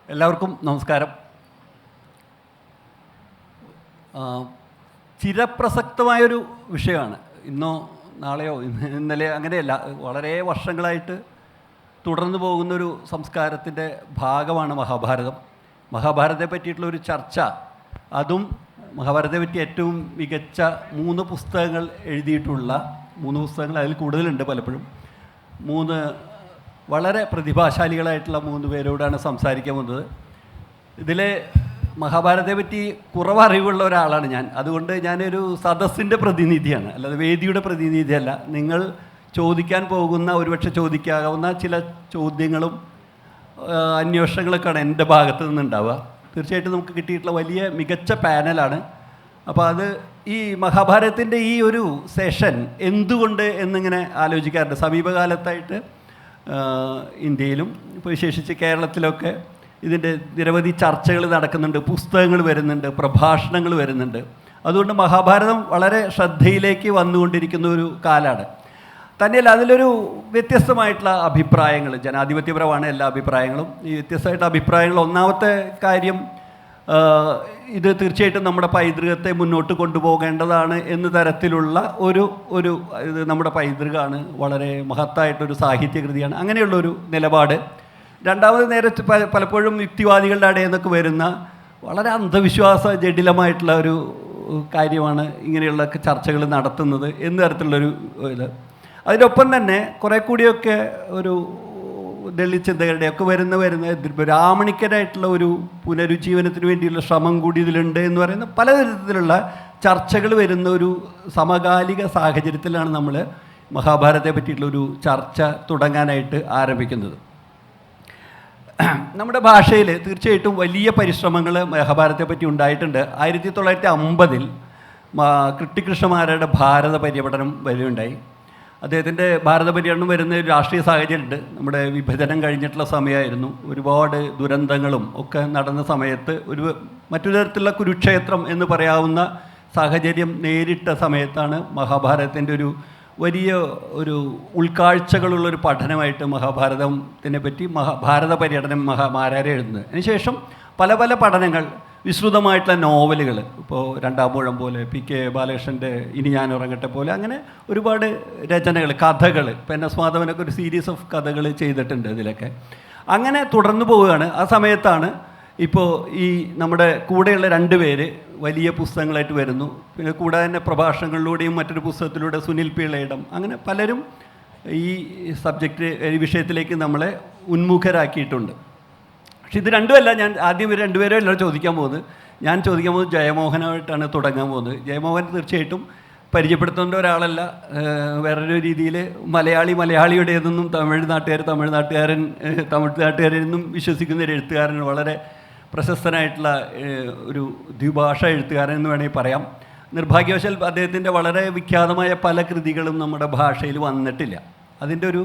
എല്ലാവർക്കും നമസ്കാരം. ചിരപ്രസക്തമായൊരു വിഷയമാണ്. ഇന്നോ നാളെയോ ഇന്നലെ അങ്ങനെയല്ല, വളരെ വർഷങ്ങളായിട്ട് തുടർന്നു പോകുന്നൊരു സംസ്കാരത്തിൻ്റെ ഭാഗമാണ് മഹാഭാരതം. മഹാഭാരതത്തെ പറ്റിയിട്ടുള്ളൊരു ചർച്ച, അതും മഹാഭാരതത്തെ പറ്റി ഏറ്റവും മികച്ച 3 പുസ്തകങ്ങൾ എഴുതിയിട്ടുള്ള 3 പുസ്തകങ്ങൾ, അതിൽ കൂടുതലുണ്ട് പലപ്പോഴും. 3 വളരെ പ്രതിഭാശാലികളായിട്ടുള്ള 3 പേരോടാണ് സംസാരിക്കാൻ പോകുന്നത്. ഇതിൽ മഹാഭാരതത്തെ പറ്റി കുറവ് അറിവുള്ള ഒരാളാണ് ഞാൻ. അതുകൊണ്ട് ഞാനൊരു സദസ്സിൻ്റെ പ്രതിനിധിയാണ്, അല്ലാതെ വേദിയുടെ പ്രതിനിധിയല്ല. നിങ്ങൾ ചോദിക്കാൻ പോകുന്ന, ഒരുപക്ഷെ ചോദിക്കാവുന്ന ചില ചോദ്യങ്ങളും അന്വേഷണങ്ങളൊക്കെയാണ് എൻ്റെ ഭാഗത്തു നിന്നുണ്ടാവുക. തീർച്ചയായിട്ടും നമുക്ക് കിട്ടിയിട്ടുള്ള വലിയ മികച്ച പാനലാണ്. അപ്പോൾ അത് ഈ മഹാഭാരതത്തിൻ്റെ ഈ ഒരു സെഷൻ എന്തുകൊണ്ട് എന്നിങ്ങനെ ആലോചിക്കാറുണ്ട്. സമീപകാലത്തായിട്ട് ഇന്ത്യയിലും ഇപ്പോൾ വിശേഷിച്ച് കേരളത്തിലൊക്കെ ഇതിൻ്റെ നിരവധി ചർച്ചകൾ നടക്കുന്നുണ്ട്, പുസ്തകങ്ങൾ വരുന്നുണ്ട്, പ്രഭാഷണങ്ങൾ വരുന്നുണ്ട്. അതുകൊണ്ട് മഹാഭാരതം വളരെ ശ്രദ്ധയിലേക്ക് വന്നുകൊണ്ടിരിക്കുന്ന ഒരു കാലമാണ്. തന്നെയല്ല, അതിലൊരു വ്യത്യസ്തമായിട്ടുള്ള അഭിപ്രായങ്ങൾ, ജനാധിപത്യപരമാണ് എല്ലാ അഭിപ്രായങ്ങളും. ഈ വ്യത്യസ്തമായിട്ടുള്ള അഭിപ്രായങ്ങൾ, ഒന്നാമത്തെ കാര്യം, ഇത് തീർച്ചയായിട്ടും നമ്മുടെ പൈതൃകത്തെ മുന്നോട്ട് കൊണ്ടുപോകേണ്ടതാണ് എന്ന തരത്തിലുള്ള ഒരു ഇത് നമ്മുടെ പൈതൃകമാണ്, വളരെ മഹത്തായിട്ടൊരു സാഹിത്യകൃതിയാണ്, അങ്ങനെയുള്ളൊരു നിലപാട്. രണ്ടാമത്, നേരെ പലപ്പോഴും യുക്തിവാദികളുടെ ഇടയിൽ നിന്നൊക്കെ വരുന്ന വളരെ അന്ധവിശ്വാസ ജഡിലമായിട്ടുള്ള ഒരു കാര്യമാണ് ഇങ്ങനെയുള്ള ചർച്ചകൾ നടത്തുന്നത് എന്ന തരത്തിലുള്ളൊരു ഇത്. അതിനൊപ്പം തന്നെ കുറേ കൂടിയൊക്കെ ഒരു ദളിത് ചിന്തകളുടെയൊക്കെ വരുന്ന ബ്രാഹ്മണിക്കനായിട്ടുള്ള ഒരു പുനരുജ്ജീവനത്തിന് വേണ്ടിയുള്ള ശ്രമം കൂടി ഇതിലുണ്ട് എന്ന് പറയുന്ന പലതരത്തിലുള്ള ചർച്ചകൾ വരുന്ന ഒരു സമകാലിക സാഹചര്യത്തിലാണ് നമ്മൾ മഹാഭാരതത്തെ പറ്റിയിട്ടുള്ളൊരു ചർച്ച തുടങ്ങാനായിട്ട് ആരംഭിക്കുന്നത്. നമ്മുടെ ഭാഷയിൽ തീർച്ചയായിട്ടും വലിയ പരിശ്രമങ്ങൾ മഹാഭാരതത്തെ പറ്റി ഉണ്ടായിട്ടുണ്ട്. 1950 കൃഷ്ണമാരാരുടെ ഭാരത പര്യടനം വരികയുണ്ടായി. അദ്ദേഹത്തിൻ്റെ ഭാരത പര്യടനം വരുന്ന ഒരു രാഷ്ട്രീയ സാഹചര്യമുണ്ട്. നമ്മുടെ വിഭജനം കഴിഞ്ഞിട്ടുള്ള സമയമായിരുന്നു. ഒരുപാട് ദുരന്തങ്ങളും ഒക്കെ നടന്ന സമയത്ത് മറ്റൊരു തരത്തിലുള്ള കുരുക്ഷേത്രം എന്ന് പറയാവുന്ന സാഹചര്യം നേരിട്ട സമയത്താണ് മഹാഭാരതത്തിൻ്റെ വലിയ ഉൾക്കാഴ്ചകളുള്ളൊരു പഠനമായിട്ട് മഹാഭാരതത്തിനെ പറ്റി ഭാരത പര്യടനം മാരാരെ എഴുതുന്നത്. അതിനുശേഷം പല പല പഠനങ്ങൾ, വിശ്രുതമായിട്ടുള്ള നോവലുകൾ, ഇപ്പോൾ രണ്ടാമൂഴം പോലെ, PK ബാലകൃഷ്ണൻ്റെ ഇനി ഞാൻ ഉറങ്ങട്ടെ പോലെ, അങ്ങനെ ഒരുപാട് രചനകൾ, കഥകൾ, ഇപ്പോൾ NS മാധവനൊക്കെ ഒരു സീരീസ് ഓഫ് കഥകൾ ചെയ്തിട്ടുണ്ട് ഇതിലൊക്കെ. അങ്ങനെ തുടർന്നു പോവുകയാണ്. ആ സമയത്താണ് ഇപ്പോൾ ഈ നമ്മുടെ കൂടെയുള്ള 2 പേര് വലിയ പുസ്തകങ്ങളായിട്ട് വരുന്നു. പിന്നെ കൂടാതെ തന്നെ പ്രഭാഷണങ്ങളിലൂടെയും മറ്റൊരു പുസ്തകത്തിലൂടെ സുനിൽ പിള്ളയിടം, അങ്ങനെ പലരും ഈ വിഷയത്തിലേക്ക് നമ്മളെ ഉന്മുഖരാക്കിയിട്ടുണ്ട്. പക്ഷെ ഇത് രണ്ടുമല്ല, ഞാൻ ആദ്യം 2 പേരും അല്ല ചോദിക്കാൻ പോകുന്നത്. ഞാൻ ചോദിക്കാൻ പോകുന്നത് ജയമോഹനായിട്ടാണ് തുടങ്ങാൻ പോകുന്നത്. ജയമോഹൻ തീർച്ചയായിട്ടും പരിചയപ്പെടുത്തേണ്ട ഒരാളല്ല. വേറൊരു രീതിയിൽ മലയാളിയുടേതെന്നും തമിഴ് നാട്ടുകാരെന്നും വിശ്വസിക്കുന്ന ഒരു എഴുത്തുകാരൻ, വളരെ പ്രശസ്തനായിട്ടുള്ള ഒരു ദ്വിഭാഷ എഴുത്തുകാരൻ എന്ന് വേണമെങ്കിൽ പറയാം. നിർഭാഗ്യവശാൽ അദ്ദേഹത്തിൻ്റെ വളരെ വിഖ്യാതമായ പല കൃതികളും നമ്മുടെ ഭാഷയിൽ വന്നിട്ടില്ല. അതിൻ്റെ ഒരു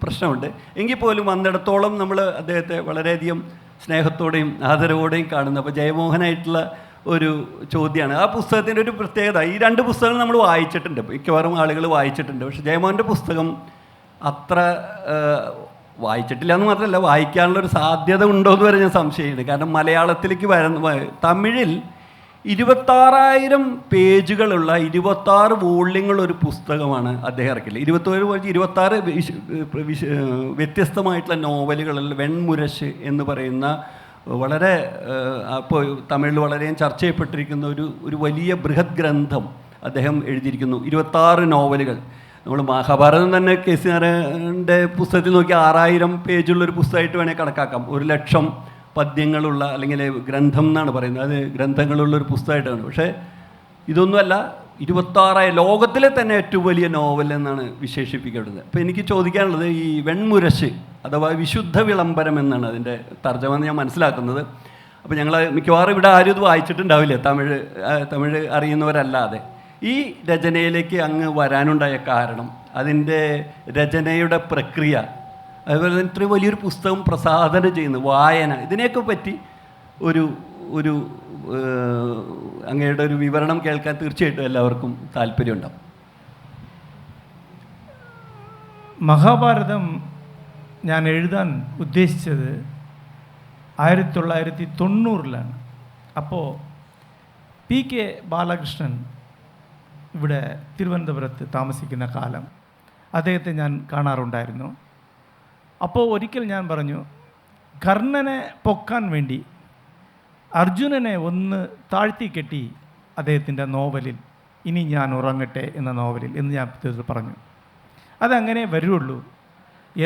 പ്രശ്നമുണ്ട്. എങ്കിൽ പോലും വന്നിടത്തോളം നമ്മൾ അദ്ദേഹത്തെ വളരെയധികം സ്നേഹത്തോടെയും ആദരവോടെയും കാണുന്നു. അപ്പോൾ ജയമോഹനായിട്ടുള്ള ഒരു ചോദ്യമാണ്. ആ പുസ്തകത്തിൻ്റെ ഒരു പ്രത്യേകത, ഈ 2 പുസ്തകങ്ങൾ നമ്മൾ വായിച്ചിട്ടുണ്ട്, മിക്കവാറും ആളുകൾ വായിച്ചിട്ടുണ്ട്. പക്ഷേ ജയമോഹൻ്റെ പുസ്തകം അത്ര വായിച്ചിട്ടില്ല എന്ന് മാത്രമല്ല, വായിക്കാനുള്ളൊരു സാധ്യത ഉണ്ടോ എന്ന് വരെ ഞാൻ സംശയമുണ്ട്. കാരണം മലയാളത്തിലേക്ക് തമിഴിൽ 26,000 പേജുകളുള്ള 26 വോള്യങ്ങളൊരു പുസ്തകമാണ് അദ്ദേഹം ഇറക്കില്ല. 26 വ്യത്യസ്തമായിട്ടുള്ള നോവലുകളിൽ വെൺമുരശ് എന്ന് പറയുന്ന വളരെ ഇപ്പോൾ തമിഴിൽ വളരെ ചർച്ച ചെയ്യപ്പെട്ടിരിക്കുന്ന ഒരു വലിയ ബൃഹത് ഗ്രന്ഥം അദ്ദേഹം എഴുതിയിരിക്കുന്നു. 26 നോവലുകൾ. നമ്മൾ മഹാഭാരതം തന്നെ KC നാരായണൻ്റെ പുസ്തകത്തിൽ നോക്കി 6,000 പേജുള്ളൊരു പുസ്തകമായിട്ട് വേണമെങ്കിൽ കണക്കാക്കാം. 1,00,000 പദ്യങ്ങളുള്ള, അല്ലെങ്കിൽ ഗ്രന്ഥം എന്നാണ് പറയുന്നത്, അത് ഗ്രന്ഥങ്ങളുള്ളൊരു പുസ്തകമായിട്ടാണ്. പക്ഷേ ഇതൊന്നുമല്ല, 26 ലോകത്തിലെ തന്നെ ഏറ്റവും വലിയ നോവൽ എന്നാണ് വിശേഷിപ്പിക്കപ്പെടുന്നത്. അപ്പോൾ എനിക്ക് ചോദിക്കാനുള്ളത്, ഈ വെൺമുരശ് അഥവാ വിശുദ്ധ വിളംബരം എന്നാണ് അതിൻ്റെ തർജ്ജമ എന്ന് ഞാൻ മനസ്സിലാക്കുന്നത്. അപ്പോൾ ഞങ്ങൾ മിക്കവാറും ഇവിടെ ആരും ഇത് വായിച്ചിട്ടുണ്ടാവില്ല, തമിഴ് അറിയുന്നവരല്ലാതെ. ഈ രചനയിലേക്ക് അങ്ങ് വരാനുണ്ടായ കാരണം, അതിൻ്റെ രചനയുടെ പ്രക്രിയ, അതുപോലെ തന്നെ ഇത്രയും വലിയൊരു പുസ്തകം പ്രസാദനം ചെയ്യുന്നു, വായന, ഇതിനെയൊക്കെ പറ്റി ഒരു അങ്ങയുടെ ഒരു വിവരണം കേൾക്കാൻ തീർച്ചയായിട്ടും എല്ലാവർക്കും താല്പര്യമുണ്ടാവും. മഹാഭാരതം ഞാൻ എഴുതാൻ ഉദ്ദേശിച്ചത് 1990-ലാണ്. അപ്പോൾ PK ബാലകൃഷ്ണൻ ഇവിടെ തിരുവനന്തപുരത്ത് താമസിക്കുന്ന കാലം അദ്ദേഹത്തെ ഞാൻ കാണാറുണ്ടായിരുന്നു. അപ്പോൾ ഒരിക്കൽ ഞാൻ പറഞ്ഞു, കർണനെ പൊക്കാൻ വേണ്ടി അർജുനനെ ഒന്ന് താഴ്ത്തി കെട്ടി അദ്ദേഹത്തിൻ്റെ നോവലിൽ ഇനി ഞാൻ ഉറങ്ങട്ടെ എന്ന നോവലിൽ എന്ന് ഞാൻ പറഞ്ഞു. അതങ്ങനെ വരുള്ളൂ.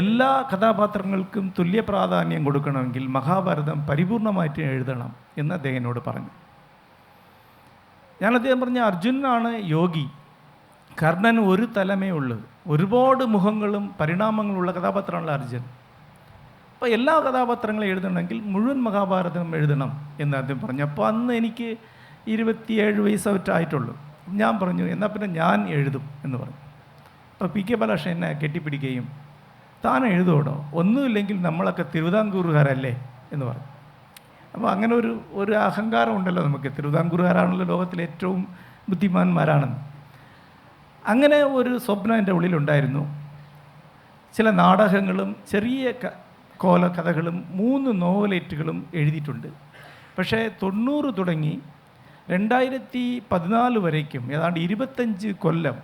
എല്ലാ കഥാപാത്രങ്ങൾക്കും തുല്യ പ്രാധാന്യം കൊടുക്കണമെങ്കിൽ മഹാഭാരതം പരിപൂർണമായിട്ട് എഴുതണം എന്ന് അദ്ദേഹം എന്നോട് പറഞ്ഞു. അദ്ദേഹം പറഞ്ഞ അർജുനനാണ് യോഗി, കർണൻ ഒരു തലമേ ഉള്ളൂ, ഒരുപാട് മുഖങ്ങളും പരിണാമങ്ങളുള്ള കഥാപാത്രമാണല്ലോ അർജുൻ. അപ്പോൾ എല്ലാ കഥാപാത്രങ്ങളും എഴുതണമെങ്കിൽ മുഴുവൻ മഹാഭാരതം എഴുതണം എന്ന് അദ്ദേഹം പറഞ്ഞു. അപ്പോൾ അന്ന് എനിക്ക് 27 വയസ്സായിട്ടുള്ളൂ. ഞാൻ പറഞ്ഞു, എന്നാൽ പിന്നെ ഞാൻ എഴുതും എന്ന് പറഞ്ഞു. അപ്പോൾ PK ബാലകൃഷ്ണൻ എന്നെ കെട്ടിപ്പിടിക്കുകയും താൻ എഴുതോടോ, ഒന്നുമില്ലെങ്കിൽ നമ്മളൊക്കെ തിരുവിതാംകൂറുകാരല്ലേ എന്ന് പറഞ്ഞു. അപ്പോൾ അങ്ങനെ ഒരു അഹങ്കാരം ഉണ്ടല്ലോ നമുക്ക്, തിരുവിതാംകൂറുകാരാണല്ലോ ലോകത്തിലെ ഏറ്റവും ബുദ്ധിമാന്മാരാണെന്ന്. അങ്ങനെ ഒരു സ്വപ്നം എൻ്റെ ഉള്ളിലുണ്ടായിരുന്നു. ചില നാടകങ്ങളും ചെറിയ കോലകഥകളും 3 നോവലേറ്റുകളും എഴുതിയിട്ടുണ്ട്. പക്ഷേ 90 തുടങ്ങി 2014 വരേക്കും ഏതാണ്ട് 25 കൊല്ലം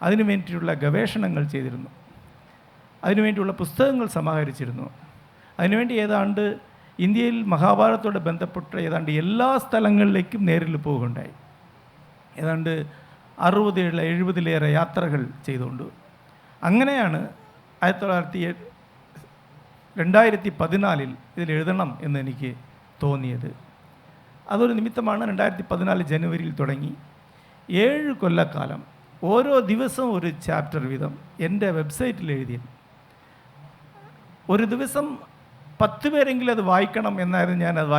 അതിനു വേണ്ടിയിട്ടുള്ള ഗവേഷണങ്ങൾ ചെയ്തിരുന്നു, അതിനുവേണ്ടിയുള്ള പുസ്തകങ്ങൾ സമാഹരിച്ചിരുന്നു. അതിനുവേണ്ടി ഏതാണ്ട് ഇന്ത്യയിൽ മഹാഭാരതത്തോട് ബന്ധപ്പെട്ട ഏതാണ്ട് എല്ലാ സ്ഥലങ്ങളിലേക്കും നേരിൽ പോവുകയുണ്ടായി. ഏതാണ്ട് 60-70 യാത്രകൾ ചെയ്തുകൊണ്ട് അങ്ങനെയാണ് 2014 ഇതിൽ എഴുതണം എന്ന് എനിക്ക് തോന്നിയത്. അതൊരു നിമിത്തമാണ് 2014 ജനുവരിയിൽ തുടങ്ങി 7 കൊല്ലക്കാലം ഓരോ ദിവസവും ഒരു ചാപ്റ്റർ വീതം എൻ്റെ വെബ്സൈറ്റിൽ എഴുതിയത്. ഒരു ദിവസം 10 പേരെങ്കിലും അത് വായിക്കണം എന്നായിരുന്നു ഞാൻ അത്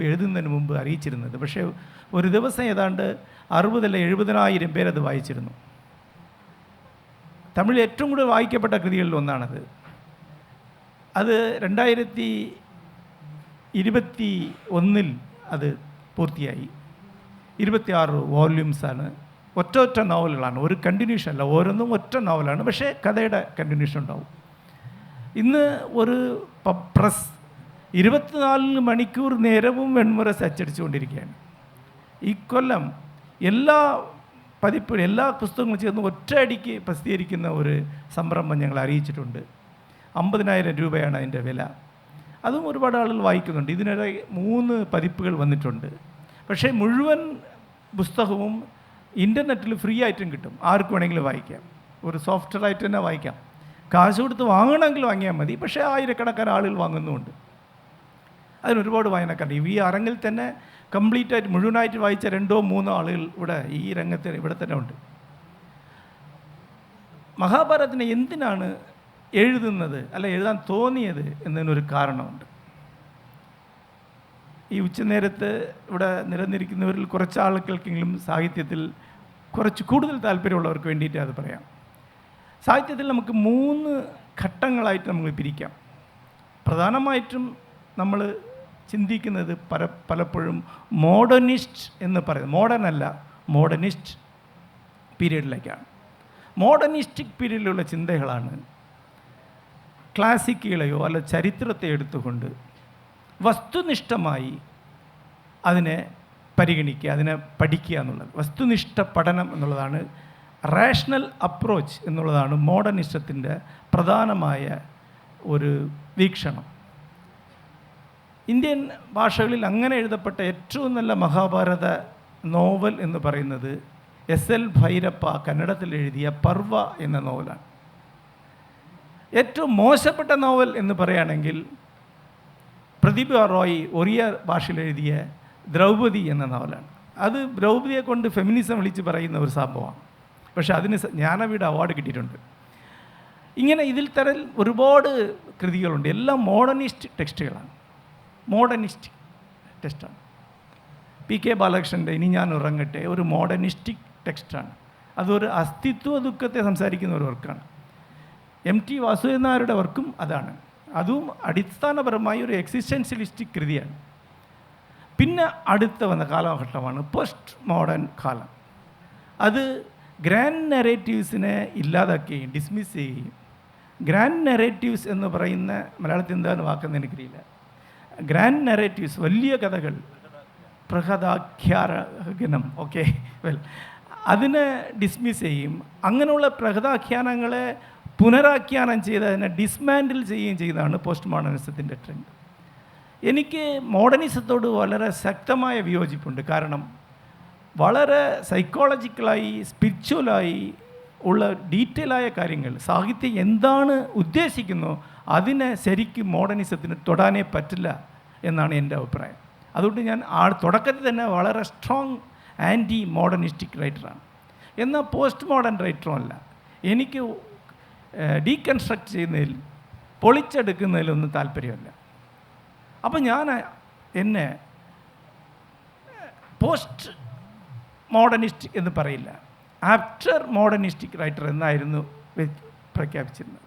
എഴുതുന്നതിന് മുമ്പ് അറിയിച്ചിരുന്നത്. പക്ഷേ ഒരു ദിവസം ഏതാണ്ട് 60,000-70,000 പേരത് വായിച്ചിരുന്നു. തമിഴിൽ ഏറ്റവും കൂടുതൽ വായിക്കപ്പെട്ട കൃതികളിൽ ഒന്നാണത്. അത് 2021 അത് പൂർത്തിയായി. 26 വോള്യൂംസാണ്. ഒറ്റ നോവലുകളാണ്, ഒരു കണ്ടിന്യൂഷൻ അല്ല, ഓരോന്നും ഒറ്റ നോവലാണ്. പക്ഷേ കഥയുടെ കണ്ടിന്യൂഷൻ ഉണ്ടാവും. ഇന്ന് ഒരു പ്രസ് 24 മണിക്കൂർ നേരവും വെൺമുരസ് അച്ചടിച്ചുകൊണ്ടിരിക്കുകയാണ്. ഇക്കൊല്ലം എല്ലാ പുസ്തകങ്ങളും ചേർന്ന് ഒറ്റയടിക്ക് പ്രസിദ്ധീകരിക്കുന്ന ഒരു സംരംഭം ഞങ്ങൾ അറിയിച്ചിട്ടുണ്ട്. 50,000 രൂപയാണ് അതിൻ്റെ വില. അതും ഒരുപാട് ആളുകൾ വായിക്കുന്നുണ്ട്. ഇതിനിടെ 3 പതിപ്പുകൾ വന്നിട്ടുണ്ട്. പക്ഷേ മുഴുവൻ പുസ്തകവും ഇൻ്റർനെറ്റിൽ ഫ്രീ ആയിട്ടും കിട്ടും, ആർക്ക് വേണമെങ്കിലും വായിക്കാം. ഒരു സോഫ്റ്റ്വെയർ ആയിട്ട് തന്നെ വായിക്കാം. കാശ് കൊടുത്ത് വാങ്ങണമെങ്കിൽ വാങ്ങിയാൽ മതി. പക്ഷേ ആയിരക്കണക്കിന് ആളുകൾ വാങ്ങുന്നുമുണ്ട്. അതിനൊരുപാട് വായനക്കാരുണ്ട്. ഈ അരങ്ങിൽ തന്നെ കംപ്ലീറ്റ് ആയിട്ട് മുഴുവനായിട്ട് വായിച്ച 2-3 ആളുകൾ ഈ രംഗത്ത് ഇവിടെ തന്നെ ഉണ്ട്. മഹാഭാരതത്തിനെ എന്തിനാണ് എഴുതുന്നത് അല്ല എഴുതാൻ തോന്നിയത് എന്നതിനൊരു കാരണമുണ്ട്. ഈ ഉച്ചനേരത്ത് ഇവിടെ നിരന്നിരിക്കുന്നവരിൽ കുറച്ച് ആളുകൾക്കെങ്കിലും സാഹിത്യത്തിൽ കുറച്ച് കൂടുതൽ താല്പര്യമുള്ളവർക്ക് വേണ്ടിയിട്ട് അത് പറയാം. സാഹിത്യത്തിൽ നമുക്ക് 3 ഘട്ടങ്ങളായിട്ട് നമുക്ക് പിരിക്കാം. പ്രധാനമായിട്ടും നമ്മൾ ചിന്തിക്കുന്നത് പലപ്പോഴും മോഡേണിസ്റ്റ് എന്ന് പറയുന്നത്, മോഡേൺ അല്ല, മോഡേണിസ്റ്റ് പീരീഡിലേക്കാണ്. മോഡേണിസ്റ്റിക് പീരീഡിലുള്ള ചിന്തകളാണ് ക്ലാസിക്കുകളെയോ അല്ല ചരിത്രത്തെ എടുത്തുകൊണ്ട് വസ്തുനിഷ്ഠമായി അതിനെ പരിഗണിക്കുക, അതിനെ പഠിക്കുക എന്നുള്ളത്. വസ്തുനിഷ്ഠ പഠനം എന്നുള്ളതാണ്, റേഷണൽ അപ്രോച്ച് എന്നുള്ളതാണ് മോഡേണിസത്തിൻ്റെ പ്രധാനമായ ഒരു വീക്ഷണം. ഇന്ത്യൻ ഭാഷകളിൽ അങ്ങനെ എഴുതപ്പെട്ട ഏറ്റവും നല്ല മഹാഭാരത നോവൽ എന്ന് പറയുന്നത് SL ഭൈരപ്പ കന്നഡത്തിൽ എഴുതിയ പർവ എന്ന നോവലാണ്. ഏറ്റവും മോശപ്പെട്ട നോവൽ എന്ന് പറയുകയാണെങ്കിൽ പ്രദീപ് റോയ് ഒറിയ ഭാഷയിൽ എഴുതിയ ദ്രൗപദി എന്ന നോവലാണ്. അത് ദ്രൗപദിയെ കൊണ്ട് ഫെമിനിസം വിളിച്ച് പറയുന്ന ഒരു സംഭവമാണ്. പക്ഷേ അതിന് ജ്ഞാനപീഠ അവാർഡ് കിട്ടിയിട്ടുണ്ട്. ഇങ്ങനെ ഇതിൽ തരം ഒരുപാട് കൃതികളുണ്ട്. എല്ലാം മോഡേണിസ്റ്റ് ടെക്സ്റ്റുകളാണ്, മോഡേണിസ്റ്റ് ടെക്സ്റ്റാണ്. PK ബാലകൃഷ്ണൻ്റെ ഇനി ഞാൻ ഉറങ്ങട്ടെ ഒരു മോഡേണിസ്റ്റിക് ടെക്സ്റ്റാണ്. അതൊരു അസ്തിത്വ ദുഃഖത്തെ സംസാരിക്കുന്ന ഒരു വർക്കാണ്. MT വാസുദേവൻ നായരുടെ വർക്കും അതാണ്. അതും അടിസ്ഥാനപരമായി ഒരു എക്സിസ്റ്റൻഷ്യലിസ്റ്റിക് കൃതിയാണ്. പിന്നെ അടുത്ത് വന്ന കാലഘട്ടമാണ് പോസ്റ്റ് മോഡേൺ കാലം. അത് ഗ്രാൻഡ് നെറേറ്റീവ്സിനെ ഇല്ലാതാക്കുകയും ഡിസ്മിസ് ചെയ്യുകയും ഗ്രാൻഡ് നെറേറ്റീവ്സ് എന്ന് പറയുന്ന മലയാളത്തിൽ എന്താണ് വാക്കെന്ന് എനിക്കറിയില്ല. ഗ്രാൻഡ് നെറേറ്റീവ്സ്, വലിയ കഥകൾ, പ്രഹദാഖ്യാനം, ഓക്കെ വെൽ, അതിനെ ഡിസ്മിസ് ചെയ്യും. അങ്ങനെയുള്ള പ്രഹദാഖ്യാനങ്ങളെ പുനരാഖ്യാനം ചെയ്ത് അതിനെ ഡിസ്മാൻഡിൽ ചെയ്യുകയും ചെയ്തതാണ് പോസ്റ്റ് മോഡേണിസത്തിൻ്റെ ട്രെൻഡ്. എനിക്ക് മോഡേണിസത്തോട് വളരെ ശക്തമായ വിയോജിപ്പുണ്ട്. കാരണം വളരെ സൈക്കോളജിക്കലായി, സ്പിരിച്വലായി ഉള്ള ഡീറ്റെയിലായ കാര്യങ്ങൾ, സാഹിത്യം എന്താണ് ഉദ്ദേശിക്കുന്നോ അതിനെ ശരിക്കും മോഡേണിസത്തിന് തൊടാനേ പറ്റില്ല എന്നാണ് എൻ്റെ അഭിപ്രായം. അതുകൊണ്ട് ഞാൻ തുടക്കത്തിൽ തന്നെ വളരെ സ്ട്രോങ് ആൻറ്റി മോഡേണിസ്റ്റിക് റൈറ്ററാണ്. എന്നാൽ പോസ്റ്റ് മോഡേൺ റൈറ്ററും അല്ല. എനിക്ക് ഡീകൺസ്ട്രക്ട് ചെയ്യുന്നതിൽ, പൊളിച്ചെടുക്കുന്നതിലൊന്നും താല്പര്യമല്ല. അപ്പം ഞാൻ എന്നെ പോസ്റ്റ് മോഡേണിസ്റ്റ് എന്ന് പറയില്ല, ആഫ്റ്റർ മോഡേണിസ്റ്റിക് റൈറ്റർ എന്നായിരുന്നു പ്രഖ്യാപിച്ചിരുന്നത്.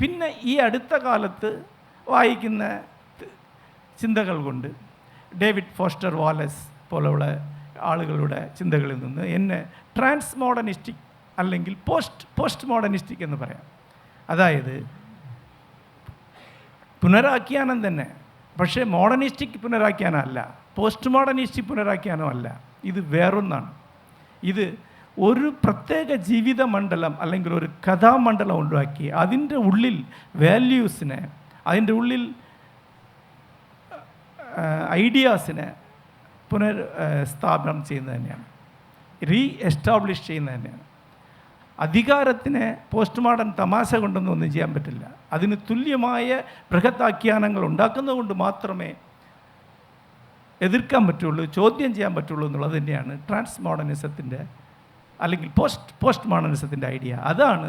പിന്നെ ഈ അടുത്ത കാലത്ത് വായിക്കുന്ന ചിന്തകൾ കൊണ്ട് ഡേവിഡ് ഫോസ്റ്റർ വാലസ് പോലുള്ള ആളുകളുടെ ചിന്തകളിൽ നിന്ന് എന്നെ ട്രാൻസ് മോഡേണിസ്റ്റിക് അല്ലെങ്കിൽ പോസ്റ്റ് മോഡേണിസ്റ്റിക് എന്ന് പറയാം. അതായത് പുനരാഖ്യാനം തന്നെ, പക്ഷേ മോഡേണിസ്റ്റിക് പുനരാഖ്യാനം അല്ല, പോസ്റ്റ് മോഡേണിസ്റ്റിക് പുനരാഖ്യാനം അല്ല. ഇത് വേറൊന്നാണ്. ഇത് ഒരു പ്രത്യേക ജീവിത മണ്ഡലം അല്ലെങ്കിൽ ഒരു കഥാമണ്ഡലം ഉണ്ടാക്കി അതിൻ്റെ ഉള്ളിൽ വാല്യൂസിനെ, അതിൻ്റെ ഉള്ളിൽ ഐഡിയാസിനെ സ്ഥാപനം ചെയ്യുന്നത് തന്നെയാണ്, റീ എസ്റ്റാബ്ലിഷ് ചെയ്യുന്നത് തന്നെയാണ്. അധികാരത്തിനെ പോസ്റ്റ് മോഡേൺ തമാശ കൊണ്ടൊന്നും ഒന്നും ചെയ്യാൻ പറ്റില്ല. അതിന് തുല്യമായ ബൃഹത്താഖ്യാനങ്ങൾ ഉണ്ടാക്കുന്നത് കൊണ്ട് മാത്രമേ എതിർക്കാൻ പറ്റുള്ളൂ, ചോദ്യം ചെയ്യാൻ പറ്റുള്ളൂ എന്നുള്ളത് തന്നെയാണ് ട്രാൻസ് മോഡേണിസത്തിൻ്റെ അല്ലെങ്കിൽ പോസ്റ്റ് മോഡേണിസത്തിൻ്റെ ഐഡിയ. അതാണ്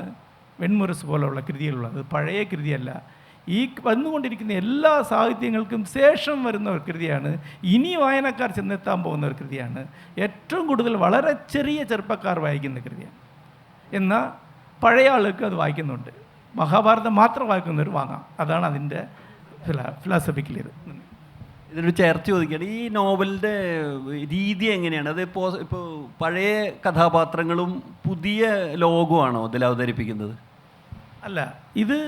വെൺമുരസ് പോലുള്ള കൃതികളുള്ളത്. പഴയ കൃതിയല്ല, ഈ വന്നുകൊണ്ടിരിക്കുന്ന എല്ലാ സാഹിത്യങ്ങൾക്കും ശേഷം വരുന്ന ഒരു കൃതിയാണ്. ഇനി വായനക്കാർ ചെന്നെത്താൻ പോകുന്ന ഒരു കൃതിയാണ്. ഏറ്റവും കൂടുതൽ വളരെ ചെറുപ്പക്കാർ വായിക്കുന്ന കൃതിയാണ്. എന്നാൽ പഴയ ആൾക്ക് അത് വായിക്കുന്നുണ്ട്. മഹാഭാരതം മാത്രം വായിക്കുന്നവർ വാങ്ങാം. അതാണ് അതിൻ്റെ ഫിലോസഫിക്കൽ ഇത്. ഇതിനൊരു ചേർച്ച ചോദിക്കുകയാണ്, ഈ നോവലിൻ്റെ രീതി എങ്ങനെയാണ്? അത് ഇപ്പോൾ പഴയ കഥാപാത്രങ്ങളും പുതിയ ലോകമാണോ അതിൽ അവതരിപ്പിക്കുന്നത്? അല്ല, ഇത്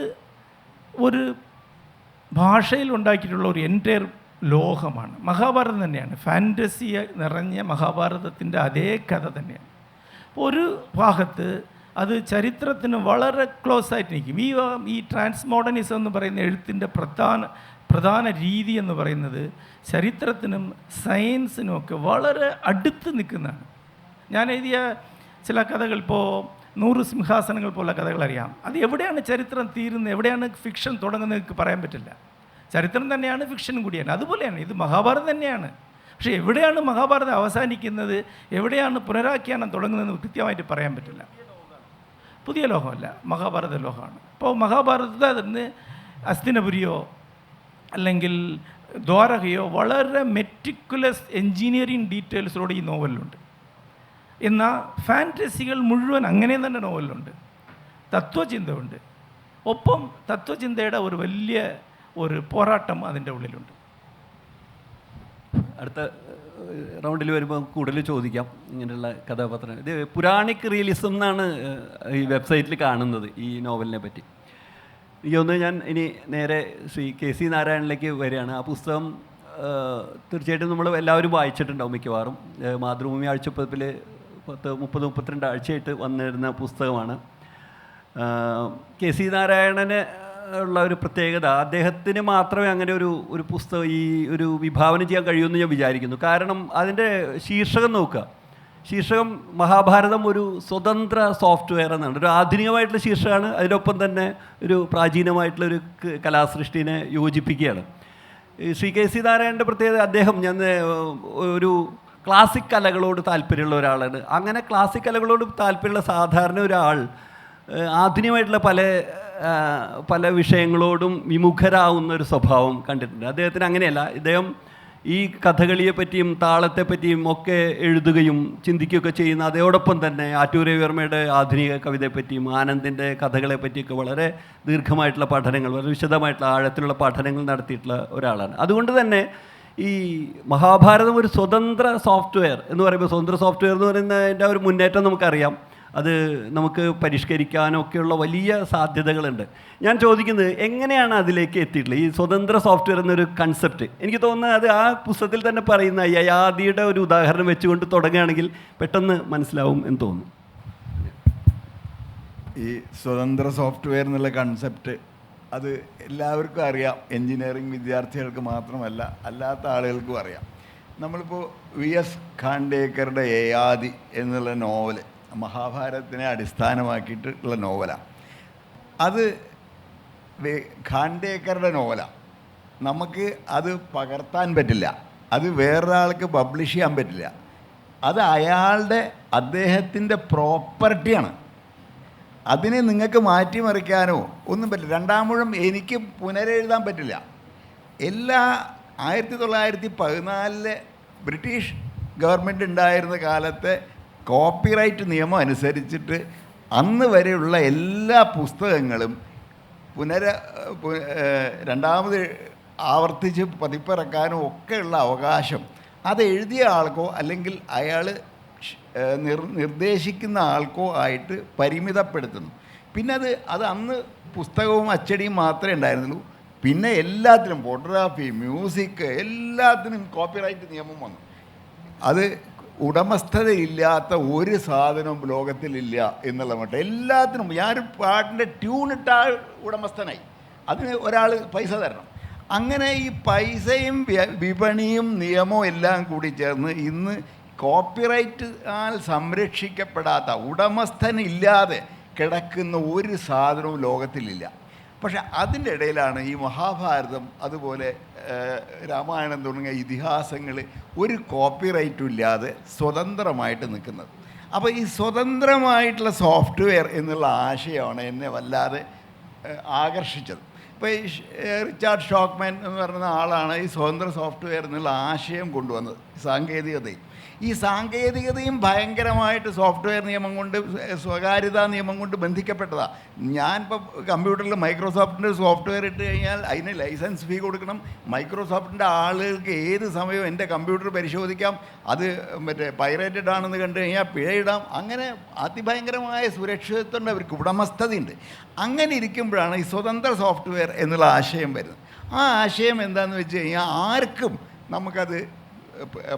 ഒരു ഭാഷയിൽ ഉണ്ടാക്കിയിട്ടുള്ള ഒരു എൻറ്റയർ ലോകമാണ്. മഹാഭാരതം തന്നെയാണ്, ഫാൻറ്റസി നിറഞ്ഞ മഹാഭാരതത്തിൻ്റെ അതേ കഥ തന്നെയാണ്. ഒരു ഭാഗത്ത് അത് ചരിത്രത്തിന് വളരെ ക്ലോസ് ആയിട്ട് നിൽക്കും. ഈ ട്രാൻസ് മോഡേണിസം എന്ന് പറയുന്ന എഴുത്തിൻ്റെ പ്രധാന രീതി എന്ന് പറയുന്നത് ചരിത്രത്തിനും സയൻസിനും ഒക്കെ വളരെ അടുത്ത് നിൽക്കുന്നതാണ്. ഞാൻ എഴുതിയ ചില കഥകൾ, ഇപ്പോൾ 100 സിംഹാസനങ്ങൾ പോലുള്ള കഥകൾ അറിയാം. അത് എവിടെയാണ് ചരിത്രം തീരുന്നത്, എവിടെയാണ് ഫിക്ഷൻ തുടങ്ങുന്നത് പറയാൻ പറ്റില്ല. ചരിത്രം തന്നെയാണ്, ഫിക്ഷനും കൂടിയാണ്. അതുപോലെയാണ് ഇത് മഹാഭാരതം തന്നെയാണ്. പക്ഷേ എവിടെയാണ് മഹാഭാരതം അവസാനിക്കുന്നത്, എവിടെയാണ് പുനരാഖ്യാനം തുടങ്ങുന്നതെന്ന് കൃത്യമായിട്ട് പറയാൻ പറ്റില്ല. പുതിയ ലോകമല്ല, മഹാഭാരത ലോകമാണ്. ഇപ്പോൾ മഹാഭാരതത്തിന് അസ്തിനപുരിയോ അല്ലെങ്കിൽ ദ്വാരകയോ വളരെ മെറ്റിക്കുലസ് എൻജിനീയറിങ് ഡീറ്റെയിൽസിലൂടെ ഈ നോവലിലുണ്ട്. എന്നാൽ ഫാൻറ്റസികൾ മുഴുവൻ അങ്ങനെ തന്നെ നോവലിലുണ്ട്. തത്വചിന്ത ഉണ്ട്. ഒപ്പം തത്വചിന്തയുടെ ഒരു വലിയ പോരാട്ടം അതിൻ്റെ ഉള്ളിലുണ്ട്. അടുത്ത റൗണ്ടിൽ വരുമ്പോൾ കൂടുതൽ ചോദിക്കാം ഇങ്ങനെയുള്ള കഥാപാത്രം. ഇത് പുരാണിക് റിയലിസം എന്നാണ് ഈ വെബ്സൈറ്റിൽ കാണുന്നത് ഈ നോവലിനെ പറ്റി. എനിക്ക് തോന്നുന്നു ഞാൻ ഇനി നേരെ ശ്രീ KC നാരായണനിലേക്ക് വരികയാണ്. ആ പുസ്തകം തീർച്ചയായിട്ടും നമ്മൾ എല്ലാവരും വായിച്ചിട്ടുണ്ടാവും മിക്കവാറും. മാതൃഭൂമി ആഴ്ചപ്പതിപ്പിൽ 30-32 ആഴ്ചയായിട്ട് വന്നിരുന്ന പുസ്തകമാണ്. KC നാരായണന് ഉള്ള ഒരു പ്രത്യേകത, അദ്ദേഹത്തിന് മാത്രമേ അങ്ങനെ ഒരു പുസ്തകം ഈ ഒരു വിഭാവനം ചെയ്യാൻ കഴിയുമെന്ന് ഞാൻ വിചാരിക്കുന്നു. കാരണം അതിൻ്റെ ശീർഷകം നോക്കുക, ശീർഷകം മഹാഭാരതം ഒരു സ്വതന്ത്ര സോഫ്റ്റ്വെയർ എന്നാണ്. ഒരു ആധുനികമായിട്ടുള്ള ശീർഷകമാണ്, അതിനൊപ്പം തന്നെ ഒരു പ്രാചീനമായിട്ടുള്ളൊരു കലാസൃഷ്ടിനെ യോജിപ്പിക്കുകയാണ്. ശ്രീ KC നാരായണൻ്റെ പ്രത്യേകത, അദ്ദേഹം ഒരു ക്ലാസിക് കലകളോട് താല്പര്യമുള്ള ഒരാളാണ്. അങ്ങനെ ക്ലാസിക് കലകളോട് താല്പര്യമുള്ള സാധാരണ ഒരാൾ ആധുനികമായിട്ടുള്ള പല വിഷയങ്ങളോടും വിമുഖരാകുന്ന ഒരു സ്വഭാവം കണ്ടിട്ടുണ്ട്. അദ്ദേഹത്തിന് അങ്ങനെയല്ല. ഇദ്ദേഹം ഈ കഥകളിയെപ്പറ്റിയും താളത്തെപ്പറ്റിയും ഒക്കെ എഴുതുകയും ചിന്തിക്കുകയൊക്കെ ചെയ്യുന്ന, അതോടൊപ്പം തന്നെ ആറ്റൂർ രവിവർമ്മയുടെ ആധുനിക കവിതയെപ്പറ്റിയും ആനന്ദിൻ്റെ കഥകളെപ്പറ്റിയൊക്കെ വളരെ ദീർഘമായിട്ടുള്ള പഠനങ്ങൾ, വളരെ വിശദമായിട്ടുള്ള ആഴത്തിലുള്ള പഠനങ്ങൾ നടത്തിയിട്ടുള്ള ഒരാളാണ്. അതുകൊണ്ട് തന്നെ ഈ മഹാഭാരതം ഒരു സ്വതന്ത്ര സോഫ്റ്റ്വെയർ എന്ന് പറയുമ്പോൾ, സ്വതന്ത്ര സോഫ്റ്റ്വെയർ എന്ന് പറയുന്നതിൻ്റെ ഒരു മുന്നേറ്റം നമുക്കറിയാം. അത് നമുക്ക് പരിഷ്കരിക്കാനൊക്കെയുള്ള വലിയ സാധ്യതകളുണ്ട്. ഞാൻ ചോദിക്കുന്നത് എങ്ങനെയാണ് അതിലേക്ക് എത്തിയിട്ടുള്ളത്? ഈ സ്വതന്ത്ര സോഫ്റ്റ്വെയർ എന്നൊരു കൺസെപ്റ്റ് എനിക്ക് തോന്നുന്നത് അത് ആ പുസ്തകത്തിൽ തന്നെ പറയുന്ന യയാതിയുടെ ഒരു ഉദാഹരണം വെച്ചുകൊണ്ട് തുടങ്ങുകയാണെങ്കിൽ പെട്ടെന്ന് മനസ്സിലാവും എന്ന് തോന്നുന്നു. ഈ സ്വതന്ത്ര സോഫ്റ്റ്വെയർ എന്നുള്ള കൺസെപ്റ്റ് അത് എല്ലാവർക്കും അറിയാം. എൻജിനീയറിംഗ് വിദ്യാർത്ഥികൾക്ക് മാത്രമല്ല, അല്ലാത്ത ആളുകൾക്കും അറിയാം. നമ്മളിപ്പോൾ VS ഖാണ്ടേക്കറുടെ യയാതി എന്നുള്ള നോവല് മഹാഭാരതത്തിനെ അടിസ്ഥാനമാക്കിയിട്ടുള്ള നോവലാണ്. അത് ഖാണ്ടേക്കറുടെ നോവലാണ്. നമുക്ക് അത് പകർത്താൻ പറ്റില്ല, അത് വേറൊരാൾക്ക് പബ്ലിഷ് ചെയ്യാൻ പറ്റില്ല. അത് അദ്ദേഹത്തിൻ്റെ പ്രോപ്പർട്ടിയാണ്. അതിനെ നിങ്ങൾക്ക് മാറ്റിമറിക്കാനോ ഒന്നും പറ്റില്ല. രണ്ടാമൂഴം എനിക്ക് പുനരെഴുതാൻ പറ്റില്ല. എല്ലാ 1914 ബ്രിട്ടീഷ് ഗവൺമെൻറ് ഉണ്ടായിരുന്ന കാലത്തെ കോപ്പിറൈറ്റ് നിയമം അനുസരിച്ചിട്ട് അന്ന് വരെയുള്ള എല്ലാ പുസ്തകങ്ങളും രണ്ടാമത് ആവർത്തിച്ച് പതിപ്പിറക്കാനും ഒക്കെയുള്ള അവകാശം അത് എഴുതിയ ആൾക്കോ അല്ലെങ്കിൽ അയാൾ നിർദ്ദേശിക്കുന്ന ആൾക്കോ ആയിട്ട് പരിമിതപ്പെടുത്തുന്നു. പിന്നെ അത് അന്ന് പുസ്തകവും അച്ചടിയും മാത്രമേ ഉണ്ടായിരുന്നുള്ളൂ. പിന്നെ എല്ലാത്തിനും ഫോട്ടോഗ്രാഫി, മ്യൂസിക്, എല്ലാത്തിനും കോപ്പിറൈറ്റ് നിയമം വന്നു. അത് ഉടമസ്ഥതയില്ലാത്ത ഒരു സാധനവും ലോകത്തിലില്ല എന്നുള്ള മട്ടം എല്ലാത്തിനും. ഞാനൊരു പാട്ടിൻ്റെ ട്യൂണിട്ട ഉടമസ്ഥനായി, അതിന് ഒരാൾ പൈസ തരണം. അങ്ങനെ ഈ പൈസയും വിപണിയും നിയമവും എല്ലാം കൂടി ചേർന്ന് ഇന്ന് കോപ്പിറൈറ്റാൽ സംരക്ഷിക്കപ്പെടാത്ത, ഉടമസ്ഥനില്ലാതെ കിടക്കുന്ന ഒരു സാധനവും ലോകത്തിലില്ല. പക്ഷെ അതിൻ്റെ ഇടയിലാണ് ഈ മഹാഭാരതം അതുപോലെ രാമായണം തുടങ്ങിയ ഇതിഹാസങ്ങൾ ഒരു കോപ്പിറൈറ്റും ഇല്ലാതെ സ്വതന്ത്രമായിട്ട് നിൽക്കുന്നത്. അപ്പോൾ ഈ സ്വതന്ത്രമായിട്ടുള്ള സോഫ്റ്റ്വെയർ എന്നുള്ള ആശയമാണ് എന്നെ വല്ലാതെ ആകർഷിച്ചത്. ഇപ്പോൾ ഈ റിച്ചാർഡ് ഷോക്ക്മാൻ എന്ന് പറയുന്ന ആളാണ് ഈ സ്വതന്ത്ര സോഫ്റ്റ്വെയർ എന്നുള്ള ആശയം കൊണ്ടുവന്നത്. ഈ സാങ്കേതികതയും ഭയങ്കരമായിട്ട് സോഫ്റ്റ്വെയർ നിയമം കൊണ്ട്, സ്വകാര്യതാ നിയമം കൊണ്ട് ബന്ധിക്കപ്പെട്ടതാണ്. ഞാനിപ്പോൾ കമ്പ്യൂട്ടറിൽ മൈക്രോസോഫ്റ്റിൻ്റെ സോഫ്റ്റ്വെയർ ഇട്ട് കഴിഞ്ഞാൽ അതിന് ലൈസൻസ് ഫീ കൊടുക്കണം. മൈക്രോസോഫ്റ്റിൻ്റെ ആളുകൾക്ക് ഏത് സമയവും എൻ്റെ കമ്പ്യൂട്ടർ പരിശോധിക്കാം. അത് പൈറേറ്റഡ് ആണെന്ന് കണ്ടു കഴിഞ്ഞാൽ പിഴയിടാം. അങ്ങനെ അതിഭയങ്കരമായ സുരക്ഷിതത്വമുണ്ട്, അവർക്ക് ഉടമസ്ഥതയുണ്ട്. അങ്ങനെ ഇരിക്കുമ്പോഴാണ് ഈ സ്വതന്ത്ര സോഫ്റ്റ്വെയർ എന്നുള്ള ആശയം വരുന്നത്. ആ ആശയം എന്താണെന്ന് വെച്ച് കഴിഞ്ഞാൽ ആർക്കും നമുക്കത്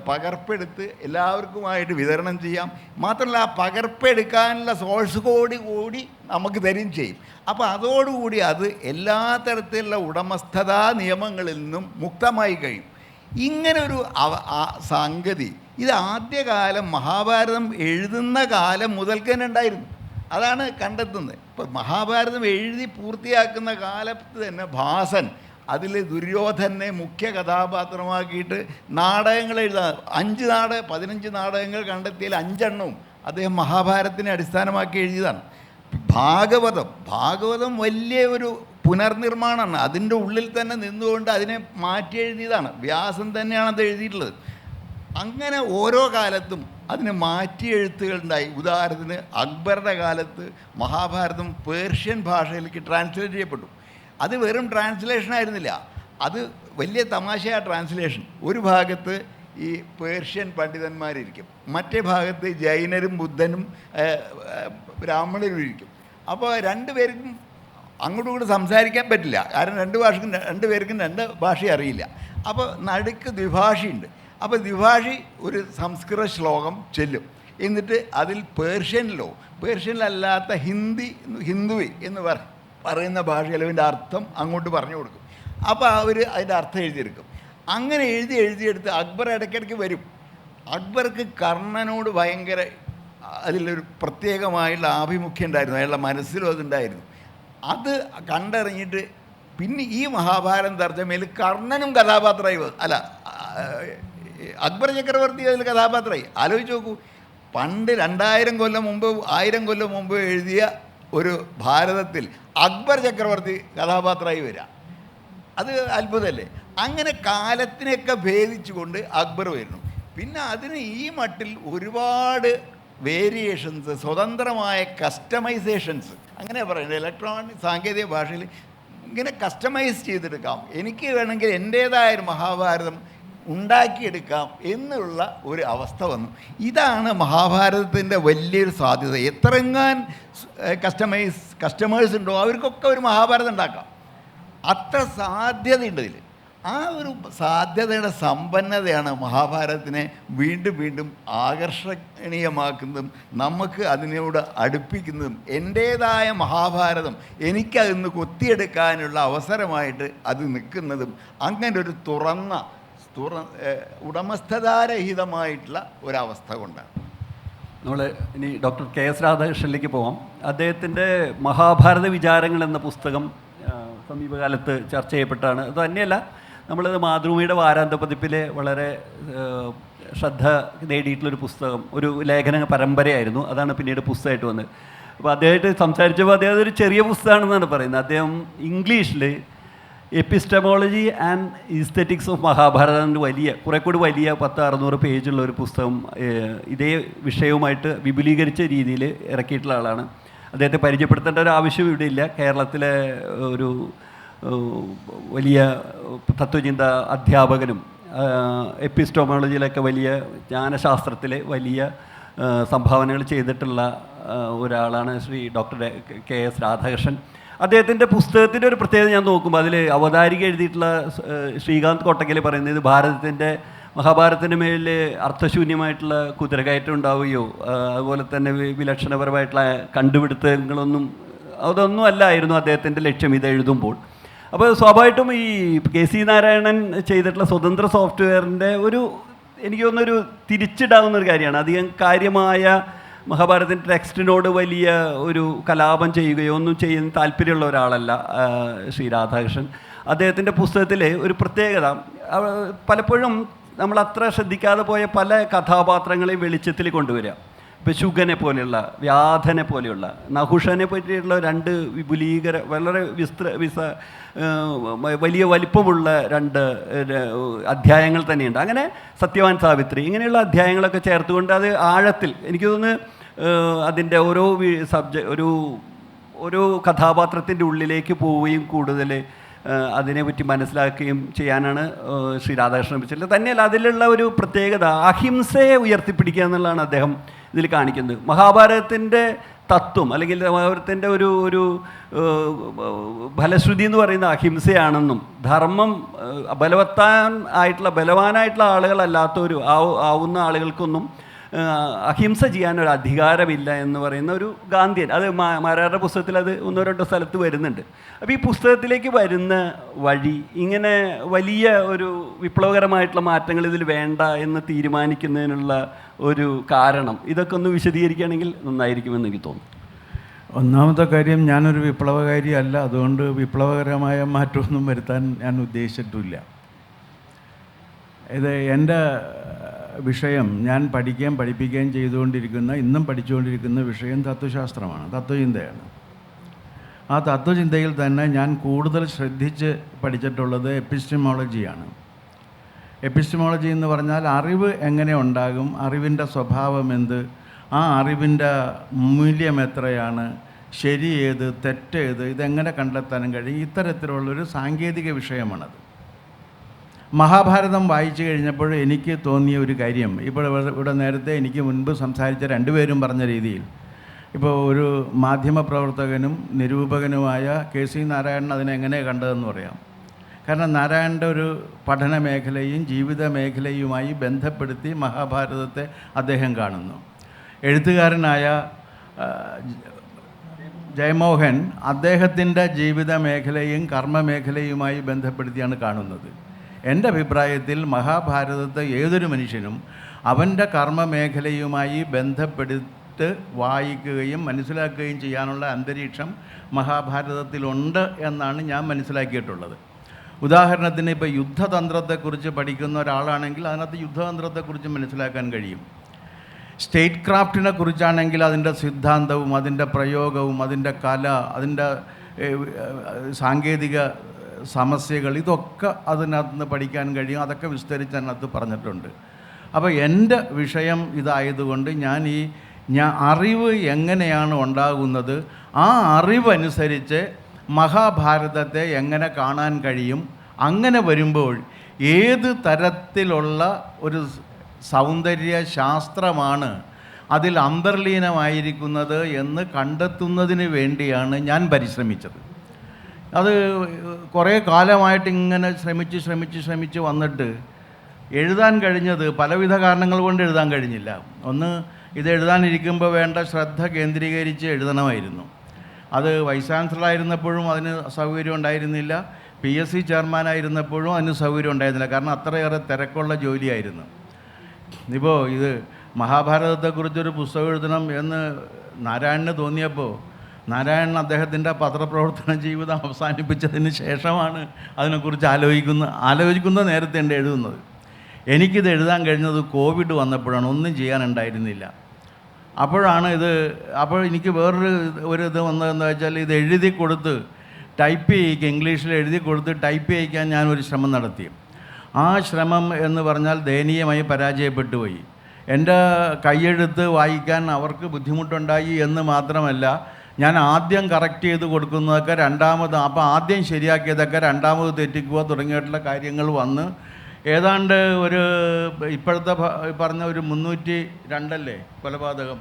പകർപ്പെടുത്ത് എല്ലാവർക്കുമായിട്ട് വിതരണം ചെയ്യാം. മാത്രമല്ല ആ പകർപ്പെടുക്കാനുള്ള സോഴ്സ് കോഡ് കൂടി നമുക്ക് തരും ചെയ്യും. അപ്പോൾ അതോടുകൂടി അത് എല്ലാ തരത്തിലുള്ള ഉടമസ്ഥതാ നിയമങ്ങളിൽ നിന്നും മുക്തമായി കഴിയും. ഇങ്ങനൊരു സംഗതി ഇത് ആദ്യകാലം മഹാഭാരതം എഴുതുന്ന കാലം മുതൽക്ക് തന്നെ ഉണ്ടായിരുന്നു. അതാണ് കണ്ടെത്തുന്നത്. ഇപ്പോൾ മഹാഭാരതം എഴുതി പൂർത്തിയാക്കുന്ന കാലത്ത് തന്നെ ഭാസൻ അതിൽ ദുര്യോധനെ മുഖ്യ കഥാപാത്രമാക്കിയിട്ട് നാടകങ്ങൾ എഴുതാൻ 15 നാടകങ്ങൾ കണ്ടെത്തിയാൽ 5 എണ്ണവും അദ്ദേഹം മഹാഭാരതത്തിനെ അടിസ്ഥാനമാക്കി എഴുതിയതാണ്. ഭാഗവതം വലിയ ഒരു പുനർനിർമ്മാണമാണ്. അതിൻ്റെ ഉള്ളിൽ തന്നെ നിന്നുകൊണ്ട് അതിനെ മാറ്റി എഴുതിയതാണ്. വ്യാസൻ തന്നെയാണ് അത് എഴുതിയിട്ടുള്ളത്. അങ്ങനെ ഓരോ കാലത്തും അതിന് മാറ്റി എഴുത്തുകളുണ്ടായി. ഉദാഹരണത്തിന് അക്ബറുടെ കാലത്ത് മഹാഭാരതം പേർഷ്യൻ ഭാഷയിലേക്ക് ട്രാൻസ്ലേറ്റ് ചെയ്യപ്പെട്ടു. അത് വെറും ട്രാൻസ്ലേഷൻ ആയിരുന്നില്ല, അത് വലിയ തമാശയാ ട്രാൻസ്ലേഷൻ. ഒരു ഭാഗത്ത് ഈ പേർഷ്യൻ പണ്ഡിതന്മാരിരിക്കും, മറ്റേ ഭാഗത്ത് ജൈനരും ബുദ്ധനും ബ്രാഹ്മണരും ഇരിക്കും. അപ്പോൾ രണ്ടുപേർക്കും അങ്ങോട്ടും ഇങ്ങോട്ടും സംസാരിക്കാൻ പറ്റില്ല, കാരണം രണ്ടുപേർക്കും രണ്ട് ഭാഷ അറിയില്ല. അപ്പോൾ നടുക്ക് ദ്വിഭാഷിയുണ്ട്. അപ്പോൾ ദ്വിഭാഷി ഒരു സംസ്കൃത ശ്ലോകം ചൊല്ലും, എന്നിട്ട് അതിൽ പേർഷ്യനിലല്ലാത്ത ഹിന്ദുവി എന്ന് പറയുന്ന ഭാഷയിൽ അതിൻ്റെ അർത്ഥം അങ്ങോട്ട് പറഞ്ഞു കൊടുക്കും. അപ്പോൾ അവർ അതിൻ്റെ അർത്ഥം എഴുതിയെടുക്കും. അങ്ങനെ എഴുതിയെടുത്ത് അക്ബർ ഇടയ്ക്കിടയ്ക്ക് വരും. അക്ബർക്ക് കർണനോട് ഭയങ്കര അതിലൊരു പ്രത്യേകമായുള്ള ആഭിമുഖ്യം ഉണ്ടായിരുന്നു, അയാളുടെ മനസ്സിലും അതുണ്ടായിരുന്നു. അത് കണ്ടറിഞ്ഞിട്ട് പിന്നെ ഈ മഹാഭാരതം തർജ്ജമയിൽ കർണനും കഥാപാത്രമായി, അക്ബർ ചക്രവർത്തി അതിൽ കഥാപാത്രമായി. ആലോചിച്ച് നോക്കൂ, പണ്ട് 2000 കൊല്ലം മുമ്പ് 1000 കൊല്ലം മുമ്പ് എഴുതിയ ഒരു ഭാരതത്തിൽ അക്ബർ ചക്രവർത്തി കഥാപാത്രമായി വരിക, അത് അത്ഭുതമല്ലേ? അങ്ങനെ കാലത്തിനെയൊക്കെ ഭേദിച്ചുകൊണ്ട് അക്ബർ വരുന്നു. പിന്നെ അതിന് ഈ മട്ടിൽ ഒരുപാട് വേരിയേഷൻസ്, സ്വതന്ത്രമായ കസ്റ്റമൈസേഷൻസ്, അങ്ങനെ പറയുന്നത് ഇലക്ട്രോണിക് സാങ്കേതിക ഭാഷയിൽ ഇങ്ങനെ കസ്റ്റമൈസ് ചെയ്തെടുക്കാം. എനിക്ക് വേണമെങ്കിൽ എൻ്റേതായൊരു മഹാഭാരതം ഉണ്ടാക്കിയെടുക്കാം എന്നുള്ള ഒരു അവസ്ഥ വന്നു. ഇതാണ് മഹാഭാരതത്തിൻ്റെ വലിയൊരു സാധ്യത. എത്രങ്ങാൻ കസ്റ്റമേഴ്സ് ഉണ്ടോ അവർക്കൊക്കെ ഒരു മഹാഭാരതം ഉണ്ടാക്കാം. അത്ര സാധ്യതയുണ്ട് ഇതിൽ. ആ ഒരു സാധ്യതയുടെ സമ്പന്നതയാണ് മഹാഭാരതത്തിനെ വീണ്ടും വീണ്ടും ആകർഷണീയമാക്കുന്നതും നമുക്ക് അതിനോട് അടുപ്പിക്കുന്നതും. എൻ്റേതായ മഹാഭാരതം എനിക്കതിന്ന് കൊത്തിയെടുക്കാനുള്ള അവസരമായിട്ട് അത് നിൽക്കുന്നതും അങ്ങനെ ഒരു ഉടമസ്ഥതാരഹിതമായിട്ടുള്ള ഒരവസ്ഥ കൊണ്ടാണ്. നമ്മൾ ഇനി ഡോക്ടർ കെ എസ് രാധാകൃഷ്ണനിലേക്ക് പോകാം. അദ്ദേഹത്തിൻ്റെ മഹാഭാരത വിചാരങ്ങൾ എന്ന പുസ്തകം സമീപകാലത്ത് ചർച്ച ചെയ്യപ്പെട്ടാണ്. അത് തന്നെയല്ല, നമ്മളത് മാതൃഭൂമിയുടെ വാരാന്ത പതിപ്പിലെ വളരെ ശ്രദ്ധ നേടിയിട്ടുള്ളൊരു പുസ്തകം, ഒരു ലേഖന പരമ്പരയായിരുന്നു. അതാണ് പിന്നീട് പുസ്തകമായിട്ട് വന്നത്. അപ്പോൾ അദ്ദേഹമായിട്ട് സംസാരിച്ചപ്പോൾ അദ്ദേഹം അതൊരു ചെറിയ പുസ്തകമാണെന്നാണ് പറയുന്നത്. അദ്ദേഹം ഇംഗ്ലീഷിൽ epistemology and aesthetics of Mahabharatam കുറേ കൂടി വലിയ 100-600 പേജുള്ള ഒരു പുസ്തകം ഇതേ വിഷയവുമായിട്ട് വിപുലീകരിച്ച രീതിയിൽ ഇറക്കിയിട്ടുള്ള ആളാണ്. അദ്ദേഹത്തെ പരിചയപ്പെടുത്തേണ്ട ഒരു ആവശ്യം ഇവിടെ ഇല്ല. കേരളത്തിലെ ഒരു വലിയ തത്വചിന്ത അധ്യാപകനും എപ്പിസ്റ്റോമോളജിയിലൊക്കെ വലിയ ജ്ഞാനശാസ്ത്രത്തിലെ വലിയ സംഭാവനകൾ ചെയ്തിട്ടുള്ള ഒരാളാണ് Shri doctor K S Radhakrishnan. അദ്ദേഹത്തിൻ്റെ പുസ്തകത്തിൻ്റെ ഒരു പ്രത്യേകത ഞാൻ നോക്കുമ്പോൾ അതിൽ അവതാരിക എഴുതിയിട്ടുള്ള ശ്രീകാന്ത് കോട്ടക്കൽ പറയുന്നത് ഭാരതത്തിൻ്റെ മഹാഭാരതത്തിൻ്റെ മേലിൽ അർത്ഥശൂന്യമായിട്ടുള്ള കുതിരകയറ്റം ഉണ്ടാവുകയോ അതുപോലെ തന്നെ വിലക്ഷണപരമായിട്ടുള്ള കണ്ടുപിടുത്തങ്ങളൊന്നും അതൊന്നും അല്ലായിരുന്നു അദ്ദേഹത്തിൻ്റെ ലക്ഷ്യം ഇത് എഴുതുമ്പോൾ. അപ്പോൾ സ്വാഭാവികമായിട്ടും ഈ കെ സി നാരായണൻ ചെയ്തിട്ടുള്ള സ്വതന്ത്ര സോഫ്റ്റ്വെയറിൻ്റെ എനിക്ക് തോന്നുന്നൊരു തിരിച്ചിടാവുന്നൊരു കാര്യമാണ്. അധികം കാര്യമായ മഹാഭാരതത്തിൻ്റെ ടെക്സ്റ്റിനോട് വലിയ ഒരു കലാപം ചെയ്യുകയോ ഒന്നും ചെയ്യുന്ന താല്പര്യമുള്ള ഒരാളല്ല ശ്രീ രാധാകൃഷ്ണൻ. അദ്ദേഹത്തിൻ്റെ പുസ്തകത്തിൽ ഒരു പ്രത്യേകത, പലപ്പോഴും നമ്മൾ അത്ര ശ്രദ്ധിക്കാതെ പോയ പല കഥാപാത്രങ്ങളെയും വെളിച്ചത്തിൽ കൊണ്ടുവരിക. ഇപ്പോൾ ശുഗനെ പോലെയുള്ള, വ്യാധനെ പോലെയുള്ള, നഹുഷനെ പറ്റിയിട്ടുള്ള 2 വളരെ വലിയ വലിപ്പമുള്ള 2 അധ്യായങ്ങൾ തന്നെയുണ്ട്. അങ്ങനെ സത്യവാൻ സാവിത്രി ഇങ്ങനെയുള്ള അധ്യായങ്ങളൊക്കെ ചേർത്തുകൊണ്ട് അത് ആഴത്തിൽ എനിക്ക് തോന്നുന്നു അതിൻ്റെ ഓരോ കഥാപാത്രത്തിൻ്റെ ഉള്ളിലേക്ക് പോവുകയും കൂടുതൽ അതിനെപ്പറ്റി മനസ്സിലാക്കുകയും ചെയ്യാനാണ് ശ്രീ രാധാകൃഷ്ണൻ വെച്ചിട്ടുള്ളത്. തന്നെയല്ല, അതിലുള്ള ഒരു പ്രത്യേകത അഹിംസയെ ഉയർത്തിപ്പിടിക്കുക എന്നുള്ളതാണ് അദ്ദേഹം ഇതിൽ കാണിക്കുന്നത്. മഹാഭാരതത്തിൻ്റെ തത്വം അല്ലെങ്കിൽ മഹാഭാരതത്തിൻ്റെ ഒരു ഫലശ്രുതി എന്ന് പറയുന്ന അഹിംസയാണെന്നും ധർമ്മം ബലവാനായിട്ടുള്ള ആളുകളല്ലാത്തവരും ആവുന്ന ആളുകൾക്കൊന്നും അഹിംസ ചെയ്യാനൊരു അധികാരമില്ല എന്ന് പറയുന്ന ഒരു ഗാന്ധിയൻ. അത് മാരാരുടെ പുസ്തകത്തിൽ അത് 1-2 സ്ഥലത്ത് വരുന്നുണ്ട്. അപ്പോൾ ഈ പുസ്തകത്തിലേക്ക് വരുന്ന വഴി ഇങ്ങനെ വലിയ ഒരു വിപ്ലവകരമായിട്ടുള്ള മാറ്റങ്ങൾ ഇതിൽ വേണ്ട എന്ന് തീരുമാനിക്കുന്നതിനുള്ള ഒരു കാരണം ഇതൊക്കെ ഒന്ന് വിശദീകരിക്കുകയാണെങ്കിൽ നന്നായിരിക്കുമെന്ന് എനിക്ക് തോന്നുന്നു. ഒന്നാമത്തെ കാര്യം, ഞാനൊരു വിപ്ലവകാരി അല്ല. അതുകൊണ്ട് വിപ്ലവകരമായ മാറ്റമൊന്നും വരുത്താൻ ഞാൻ ഉദ്ദേശിച്ചിട്ടില്ല. ഇത് എൻ്റെ വിഷയം, ഞാൻ പഠിപ്പിക്കുകയും ചെയ്തുകൊണ്ടിരിക്കുന്ന, ഇന്നും പഠിച്ചുകൊണ്ടിരിക്കുന്ന വിഷയം തത്വശാസ്ത്രമാണ്, തത്വചിന്തയാണ്. ആ തത്വചിന്തയിൽ തന്നെ ഞാൻ കൂടുതൽ ശ്രദ്ധിച്ച് പഠിച്ചിട്ടുള്ളത് എപ്പിസ്റ്റമോളജിയാണ്. എപ്പിസ്റ്റമോളജി എന്ന് പറഞ്ഞാൽ അറിവ് എങ്ങനെ ഉണ്ടാകും, അറിവിൻ്റെ സ്വഭാവം എന്ത്, ആ അറിവിൻ്റെ മൂല്യം എത്രയാണ്, ശരി ഏത്, തെറ്റേത്, ഇതെങ്ങനെ കണ്ടെത്താനും കഴിയും, ഇത്തരത്തിലുള്ളൊരു സാങ്കേതിക വിഷയമാണത്. മഹാഭാരതം വായിച്ചു കഴിഞ്ഞപ്പോൾ എനിക്ക് തോന്നിയ ഒരു കാര്യം, ഇവിടെ നേരത്തെ എനിക്ക് മുൻപ് സംസാരിച്ച 2 പേരും പറഞ്ഞ രീതിയിൽ, ഇപ്പോൾ ഒരു മാധ്യമപ്രവർത്തകനും നിരൂപകനുമായ കെ സി നാരായണൻ അതിനെങ്ങനെ കണ്ടതെന്ന് പറയാം. കാരണം നാരായണൻ്റെ ഒരു പഠന മേഖലയും ജീവിത മേഖലയുമായി ബന്ധപ്പെടുത്തി മഹാഭാരതത്തെ അദ്ദേഹം കാണുന്നു. എഴുത്തുകാരനായ ജയമോഹൻ അദ്ദേഹത്തിൻ്റെ ജീവിത മേഖലയും കർമ്മമേഖലയുമായി ബന്ധപ്പെടുത്തിയാണ് കാണുന്നത്. എൻ്റെ അഭിപ്രായത്തിൽ മഹാഭാരതത്തെ ഏതൊരു മനുഷ്യനും അവൻ്റെ കർമ്മമേഖലയുമായി ബന്ധപ്പെടുത്തി വായിക്കുകയും മനസ്സിലാക്കുകയും ചെയ്യാനുള്ള അന്തരീക്ഷം മഹാഭാരതത്തിലുണ്ട് എന്നാണ് ഞാൻ മനസ്സിലാക്കിയിട്ടുള്ളത്. ഉദാഹരണത്തിന് ഇപ്പോൾ യുദ്ധതന്ത്രത്തെക്കുറിച്ച് പഠിക്കുന്ന ഒരാളാണെങ്കിൽ അതിനകത്ത് യുദ്ധതന്ത്രത്തെക്കുറിച്ച് മനസ്സിലാക്കാൻ കഴിയും. സ്റ്റേറ്റ് ക്രാഫ്റ്റിനെ കുറിച്ചാണെങ്കിൽ അതിൻ്റെ സിദ്ധാന്തവും അതിൻ്റെ പ്രയോഗവും അതിൻ്റെ കല, അതിൻ്റെ സാങ്കേതിക സമസ്യകൾ, ഇതൊക്കെ അതിനകത്ത് നിന്ന് പഠിക്കാൻ കഴിയും. അതൊക്കെ വിസ്തരിച്ച് അതിനകത്ത് പറഞ്ഞിട്ടുണ്ട്. അപ്പോൾ എൻ്റെ വിഷയം ഇതായതുകൊണ്ട് ഞാൻ അറിവ് എങ്ങനെയാണ് ഉണ്ടാകുന്നത്, ആ അറിവനുസരിച്ച് മഹാഭാരതത്തെ എങ്ങനെ കാണാൻ കഴിയും, അങ്ങനെ വരുമ്പോൾ ഏത് തരത്തിലുള്ള ഒരു സൗന്ദര്യ ശാസ്ത്രമാണ് അതിൽ അന്തർലീനമായിരിക്കുന്നത് എന്ന് കണ്ടെത്തുന്നതിന് വേണ്ടിയാണ് ഞാൻ പരിശ്രമിച്ചത്. അത് കുറേ കാലമായിട്ട് ഇങ്ങനെ ശ്രമിച്ച് വന്നിട്ട് എഴുതാൻ കഴിഞ്ഞത് പലവിധ കാരണങ്ങൾ കൊണ്ട് എഴുതാൻ കഴിഞ്ഞില്ല. ഒന്ന്, ഇത് എഴുതാനിരിക്കുമ്പോൾ വേണ്ട ശ്രദ്ധ കേന്ദ്രീകരിച്ച് എഴുതണമായിരുന്നു. അത് വൈസ് ചാൻസലറായിരുന്നപ്പോഴും അതിന് സൗകര്യം ഉണ്ടായിരുന്നില്ല, PSC ചെയർമാനായിരുന്നപ്പോഴും അതിന് സൗകര്യം ഉണ്ടായിരുന്നില്ല. കാരണം അത്രയേറെ തിരക്കുള്ള ജോലിയായിരുന്നു. ഇപ്പോൾ ഇത് മഹാഭാരതത്തെക്കുറിച്ചൊരു പുസ്തകം എഴുതണം എന്ന് നാരായണന് തോന്നിയപ്പോൾ നാരായണൻ അദ്ദേഹത്തിൻ്റെ പത്രപ്രവർത്തന ജീവിതം അവസാനിപ്പിച്ചതിന് ശേഷമാണ് അതിനെക്കുറിച്ച് ആലോചിക്കുന്ന നേരത്തെ ഉണ്ട് എഴുതുന്നത്. എനിക്കിത് എഴുതാൻ കഴിഞ്ഞത് കോവിഡ് വന്നപ്പോഴാണ്. ഒന്നും ചെയ്യാനുണ്ടായിരുന്നില്ല. അപ്പോൾ എനിക്ക് വേറൊരു ഇത് വന്നതെന്ന് വെച്ചാൽ ഇത് എഴുതി കൊടുത്ത് ടൈപ്പ് ചെയ്യിക്കുക, ഇംഗ്ലീഷിൽ എഴുതി കൊടുത്ത് ടൈപ്പ് ചെയ്യിക്കാൻ ഞാനൊരു ശ്രമം നടത്തി. ആ ശ്രമം എന്ന് പറഞ്ഞാൽ ദയനീയമായി പരാജയപ്പെട്ടു പോയി. എൻ്റെ കൈയെഴുത്ത് വായിക്കാൻ അവർക്ക് ബുദ്ധിമുട്ടുണ്ടായി എന്ന് മാത്രമല്ല, ഞാൻ ആദ്യം കറക്റ്റ് ചെയ്ത് കൊടുക്കുന്നതൊക്കെ അപ്പോൾ ആദ്യം ശരിയാക്കിയതൊക്കെ രണ്ടാമത് തെറ്റിക്കുക തുടങ്ങിയിട്ടുള്ള കാര്യങ്ങൾ വന്ന് ഏതാണ്ട് ഒരു ഇപ്പോഴത്തെ പറഞ്ഞ ഒരു 302 കൊലപാതകം,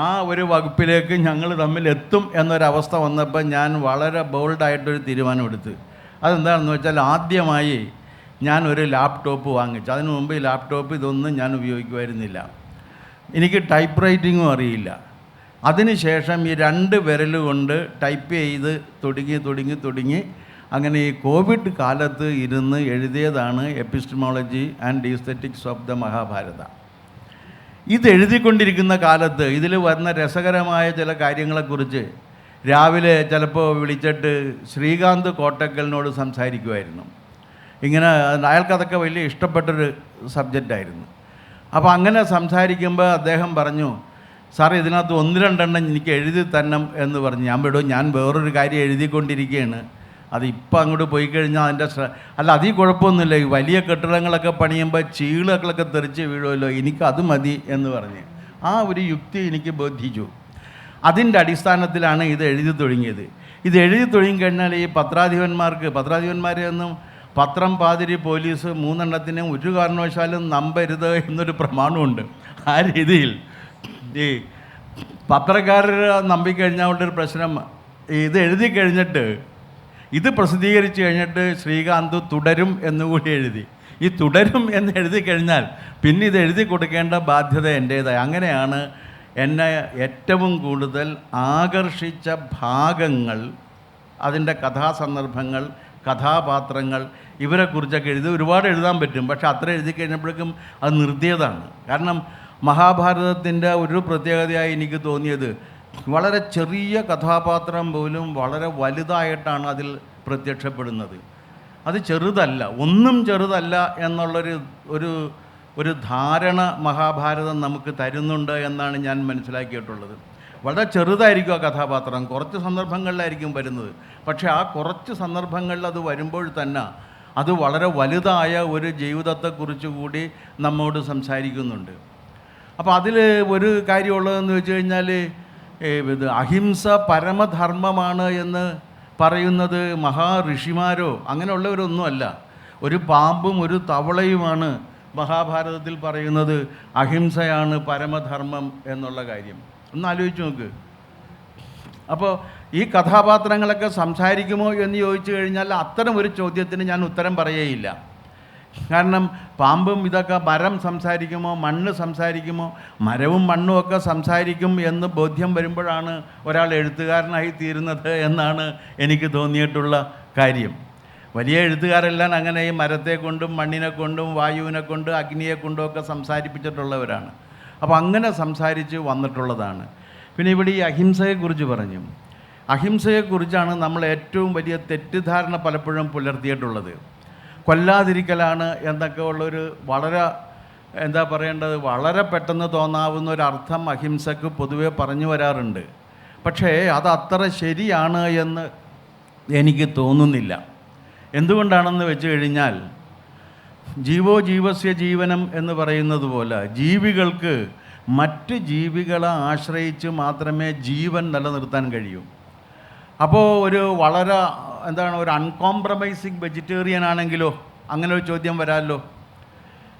ആ ഒരു വകുപ്പിലേക്ക് ഞങ്ങൾ തമ്മിൽ എത്തും എന്നൊരവസ്ഥ വന്നപ്പോൾ ഞാൻ വളരെ ബോൾഡായിട്ടൊരു തീരുമാനമെടുത്ത്. അതെന്താണെന്ന് വെച്ചാൽ ആദ്യമായി ഞാനൊരു ലാപ്ടോപ്പ് വാങ്ങിച്ചു. അതിനു മുമ്പ് ഈ ലാപ്ടോപ്പ് ഇതൊന്നും ഞാൻ ഉപയോഗിക്കുമായിരുന്നില്ല. എനിക്ക് ടൈപ്പ് റൈറ്റിങ്ങും അറിയില്ല. അതിനുശേഷം ഈ 2 വിരൽ കൊണ്ട് ടൈപ്പ് ചെയ്ത് തുടങ്ങി അങ്ങനെ ഈ കോവിഡ് കാലത്ത് ഇരുന്ന് എഴുതിയതാണ് epistemology and aesthetics of the Mahabharata. ഇത് എഴുതിക്കൊണ്ടിരിക്കുന്ന കാലത്ത് ഇതിൽ വന്ന രസകരമായ ചില കാര്യങ്ങളെക്കുറിച്ച് രാവിലെ ചിലപ്പോൾ വിളിച്ചിട്ട് ശ്രീകാന്ത് കോട്ടക്കലിനോട് സംസാരിക്കുമായിരുന്നു. ഇങ്ങനെ അയാൾക്കതൊക്കെ വലിയ ഇഷ്ടപ്പെട്ടൊരു സബ്ജക്റ്റായിരുന്നു. അപ്പോൾ അങ്ങനെ സംസാരിക്കുമ്പോൾ അദ്ദേഹം പറഞ്ഞു, സാർ ഇതിനകത്ത് 1-2 എനിക്ക് എഴുതി തരണം എന്ന് പറഞ്ഞു. ഞാൻ വേറൊരു കാര്യം എഴുതിക്കൊണ്ടിരിക്കുകയാണ്, അത് ഇപ്പം അങ്ങോട്ട് പോയി കഴിഞ്ഞാൽ അതിൻ്റെ അതിൽ കുഴപ്പമൊന്നുമില്ല, ഈ വലിയ കെട്ടിടങ്ങളൊക്കെ പണിയുമ്പോൾ ചീളുകളൊക്കെ തെറിച്ച് വീഴുമല്ലോ, എനിക്കത് മതി എന്ന് പറഞ്ഞ് ആ ഒരു യുക്തി എനിക്ക് ബോധിച്ചു. അതിൻ്റെ അടിസ്ഥാനത്തിലാണ് ഇത് എഴുതി തുടങ്ങിയത്. ഇത് എഴുതി തുടങ്ങിക്കഴിഞ്ഞാൽ ഈ പത്രാധിപന്മാരെയൊന്നും പത്രം, പാതിരി, പോലീസ് 3 ഒരു കാരണവശാലും നമ്പരുത് എന്നൊരു പ്രമാണമുണ്ട്. ആ രീതിയിൽ ഈ പത്രക്കാരർ നമ്പിക്കഴിഞ്ഞാലുള്ളൊരു പ്രശ്നം, ഇത് എഴുതി കഴിഞ്ഞിട്ട് ഇത് പ്രസിദ്ധീകരിച്ച് കഴിഞ്ഞിട്ട് ശ്രീകാന്ത് തുടരും എന്നുകൂടി എഴുതി. ഈ തുടരും എന്ന് എഴുതി കഴിഞ്ഞാൽ പിന്നെ ഇത് എഴുതി കൊടുക്കേണ്ട ബാധ്യത എൻ്റേതായി. അങ്ങനെയാണ് എന്നെ ഏറ്റവും കൂടുതൽ ആകർഷിച്ച ഭാഗങ്ങൾ, അതിൻ്റെ കഥാസന്ദർഭങ്ങൾ, കഥാപാത്രങ്ങൾ, ഇവരെക്കുറിച്ചൊക്കെ ഒരുപാട് എഴുതാൻ പറ്റും. പക്ഷെ അത്ര എഴുതി കഴിഞ്ഞപ്പോഴേക്കും അത് നിർത്തിയതാണ്. കാരണം മഹാഭാരതത്തിൻ്റെ ഒരു പ്രത്യേകതയായി എനിക്ക് തോന്നിയത്, വളരെ ചെറിയ കഥാപാത്രം പോലും വളരെ വലുതായിട്ടാണ് അതിൽ പ്രത്യക്ഷപ്പെടുന്നത്. അത് ചെറുതല്ല, ഒന്നും ചെറുതല്ല എന്നുള്ളൊരു ധാരണ മഹാഭാരതം നമുക്ക് തരുന്നുണ്ട് എന്നാണ് ഞാൻ മനസ്സിലാക്കിയിട്ടുള്ളത്. വളരെ ചെറുതായിരിക്കും ആ കഥാപാത്രം, കുറച്ച് സന്ദർഭങ്ങളിലായിരിക്കും വരുന്നത്. പക്ഷേ ആ കുറച്ച് സന്ദർഭങ്ങളിൽ അത് വരുമ്പോൾ തന്നെ അത് വളരെ വലുതായ ഒരു ജീവിതത്തെക്കുറിച്ച് കൂടി നമ്മോട് സംസാരിക്കുന്നുണ്ട്. അപ്പോൾ അതിൽ ഒരു കാര്യമുള്ളതെന്ന് വെച്ച് കഴിഞ്ഞാൽ, ഇത് അഹിംസ പരമധർമ്മമാണ് എന്ന് പറയുന്നത് മഹാഋഷിമാരോ അങ്ങനെയുള്ളവരൊന്നുമല്ല. ഒരു പാമ്പും ഒരു തവളയുമാണ് മഹാഭാരതത്തിൽ പറയുന്നത് അഹിംസയാണ് പരമധർമ്മം എന്നുള്ള കാര്യം. ഒന്ന് ആലോചിച്ച് നോക്ക്. അപ്പോൾ ഈ കഥാപാത്രങ്ങളൊക്കെ സംസാരിക്കുമോ എന്ന് ചോദിച്ചു കഴിഞ്ഞാൽ അത്തരം ഒരു ചോദ്യത്തിന് ഞാൻ ഉത്തരം പറയുകയില്ല. കാരണം പാമ്പും ഇതൊക്കെ, മരം സംസാരിക്കുമോ, മണ്ണ് സംസാരിക്കുമോ, മരവും മണ്ണും ഒക്കെ സംസാരിക്കും എന്ന് ബോധ്യം വരുമ്പോഴാണ് ഒരാൾ എഴുത്തുകാരനായി തീരുന്നത് എന്നാണ് എനിക്ക് തോന്നിയിട്ടുള്ള കാര്യം. വലിയ എഴുത്തുകാരെല്ലാം അങ്ങനെ ഈ മരത്തെ കൊണ്ടും മണ്ണിനെ കൊണ്ടും വായുവിനെ കൊണ്ടും അഗ്നിയെ കൊണ്ടും ഒക്കെ സംസാരിപ്പിച്ചിട്ടുള്ളവരാണ്. അപ്പോൾ അങ്ങനെ സംസാരിച്ച് വന്നിട്ടുള്ളതാണ്. പിന്നെ ഇവിടെ ഈ അഹിംസയെക്കുറിച്ച് പറഞ്ഞു. അഹിംസയെക്കുറിച്ചാണ് നമ്മൾ ഏറ്റവും വലിയ തെറ്റിദ്ധാരണ പലപ്പോഴും പുലർത്തിയിട്ടുള്ളത്. കൊല്ലാതിരിക്കലാണ് എന്നൊക്കെ ഉള്ളൊരു വളരെ വളരെ പെട്ടെന്ന് തോന്നാവുന്ന ഒരർത്ഥം അഹിംസക്ക് പൊതുവെ പറഞ്ഞു വരാറുണ്ട്. പക്ഷേ അത് അത്ര ശരിയാണ് എന്ന് എനിക്ക് തോന്നുന്നില്ല. എന്തുകൊണ്ടാണെന്ന് വെച്ച് കഴിഞ്ഞാൽ, ജീവോ ജീവസ്യ ജീവനം എന്ന് പറയുന്നത് പോലെ ജീവികൾക്ക് മറ്റ് ജീവികളെ ആശ്രയിച്ച് മാത്രമേ ജീവൻ നിലനിർത്താൻ കഴിയൂ. അപ്പോൾ ഒരു വളരെ എന്താണ് ഒരു അൺകോംപ്രമൈസിങ് വെജിറ്റേറിയൻ ആണെങ്കിലോ അങ്ങനെ ഒരു ചോദ്യം വരാമല്ലോ.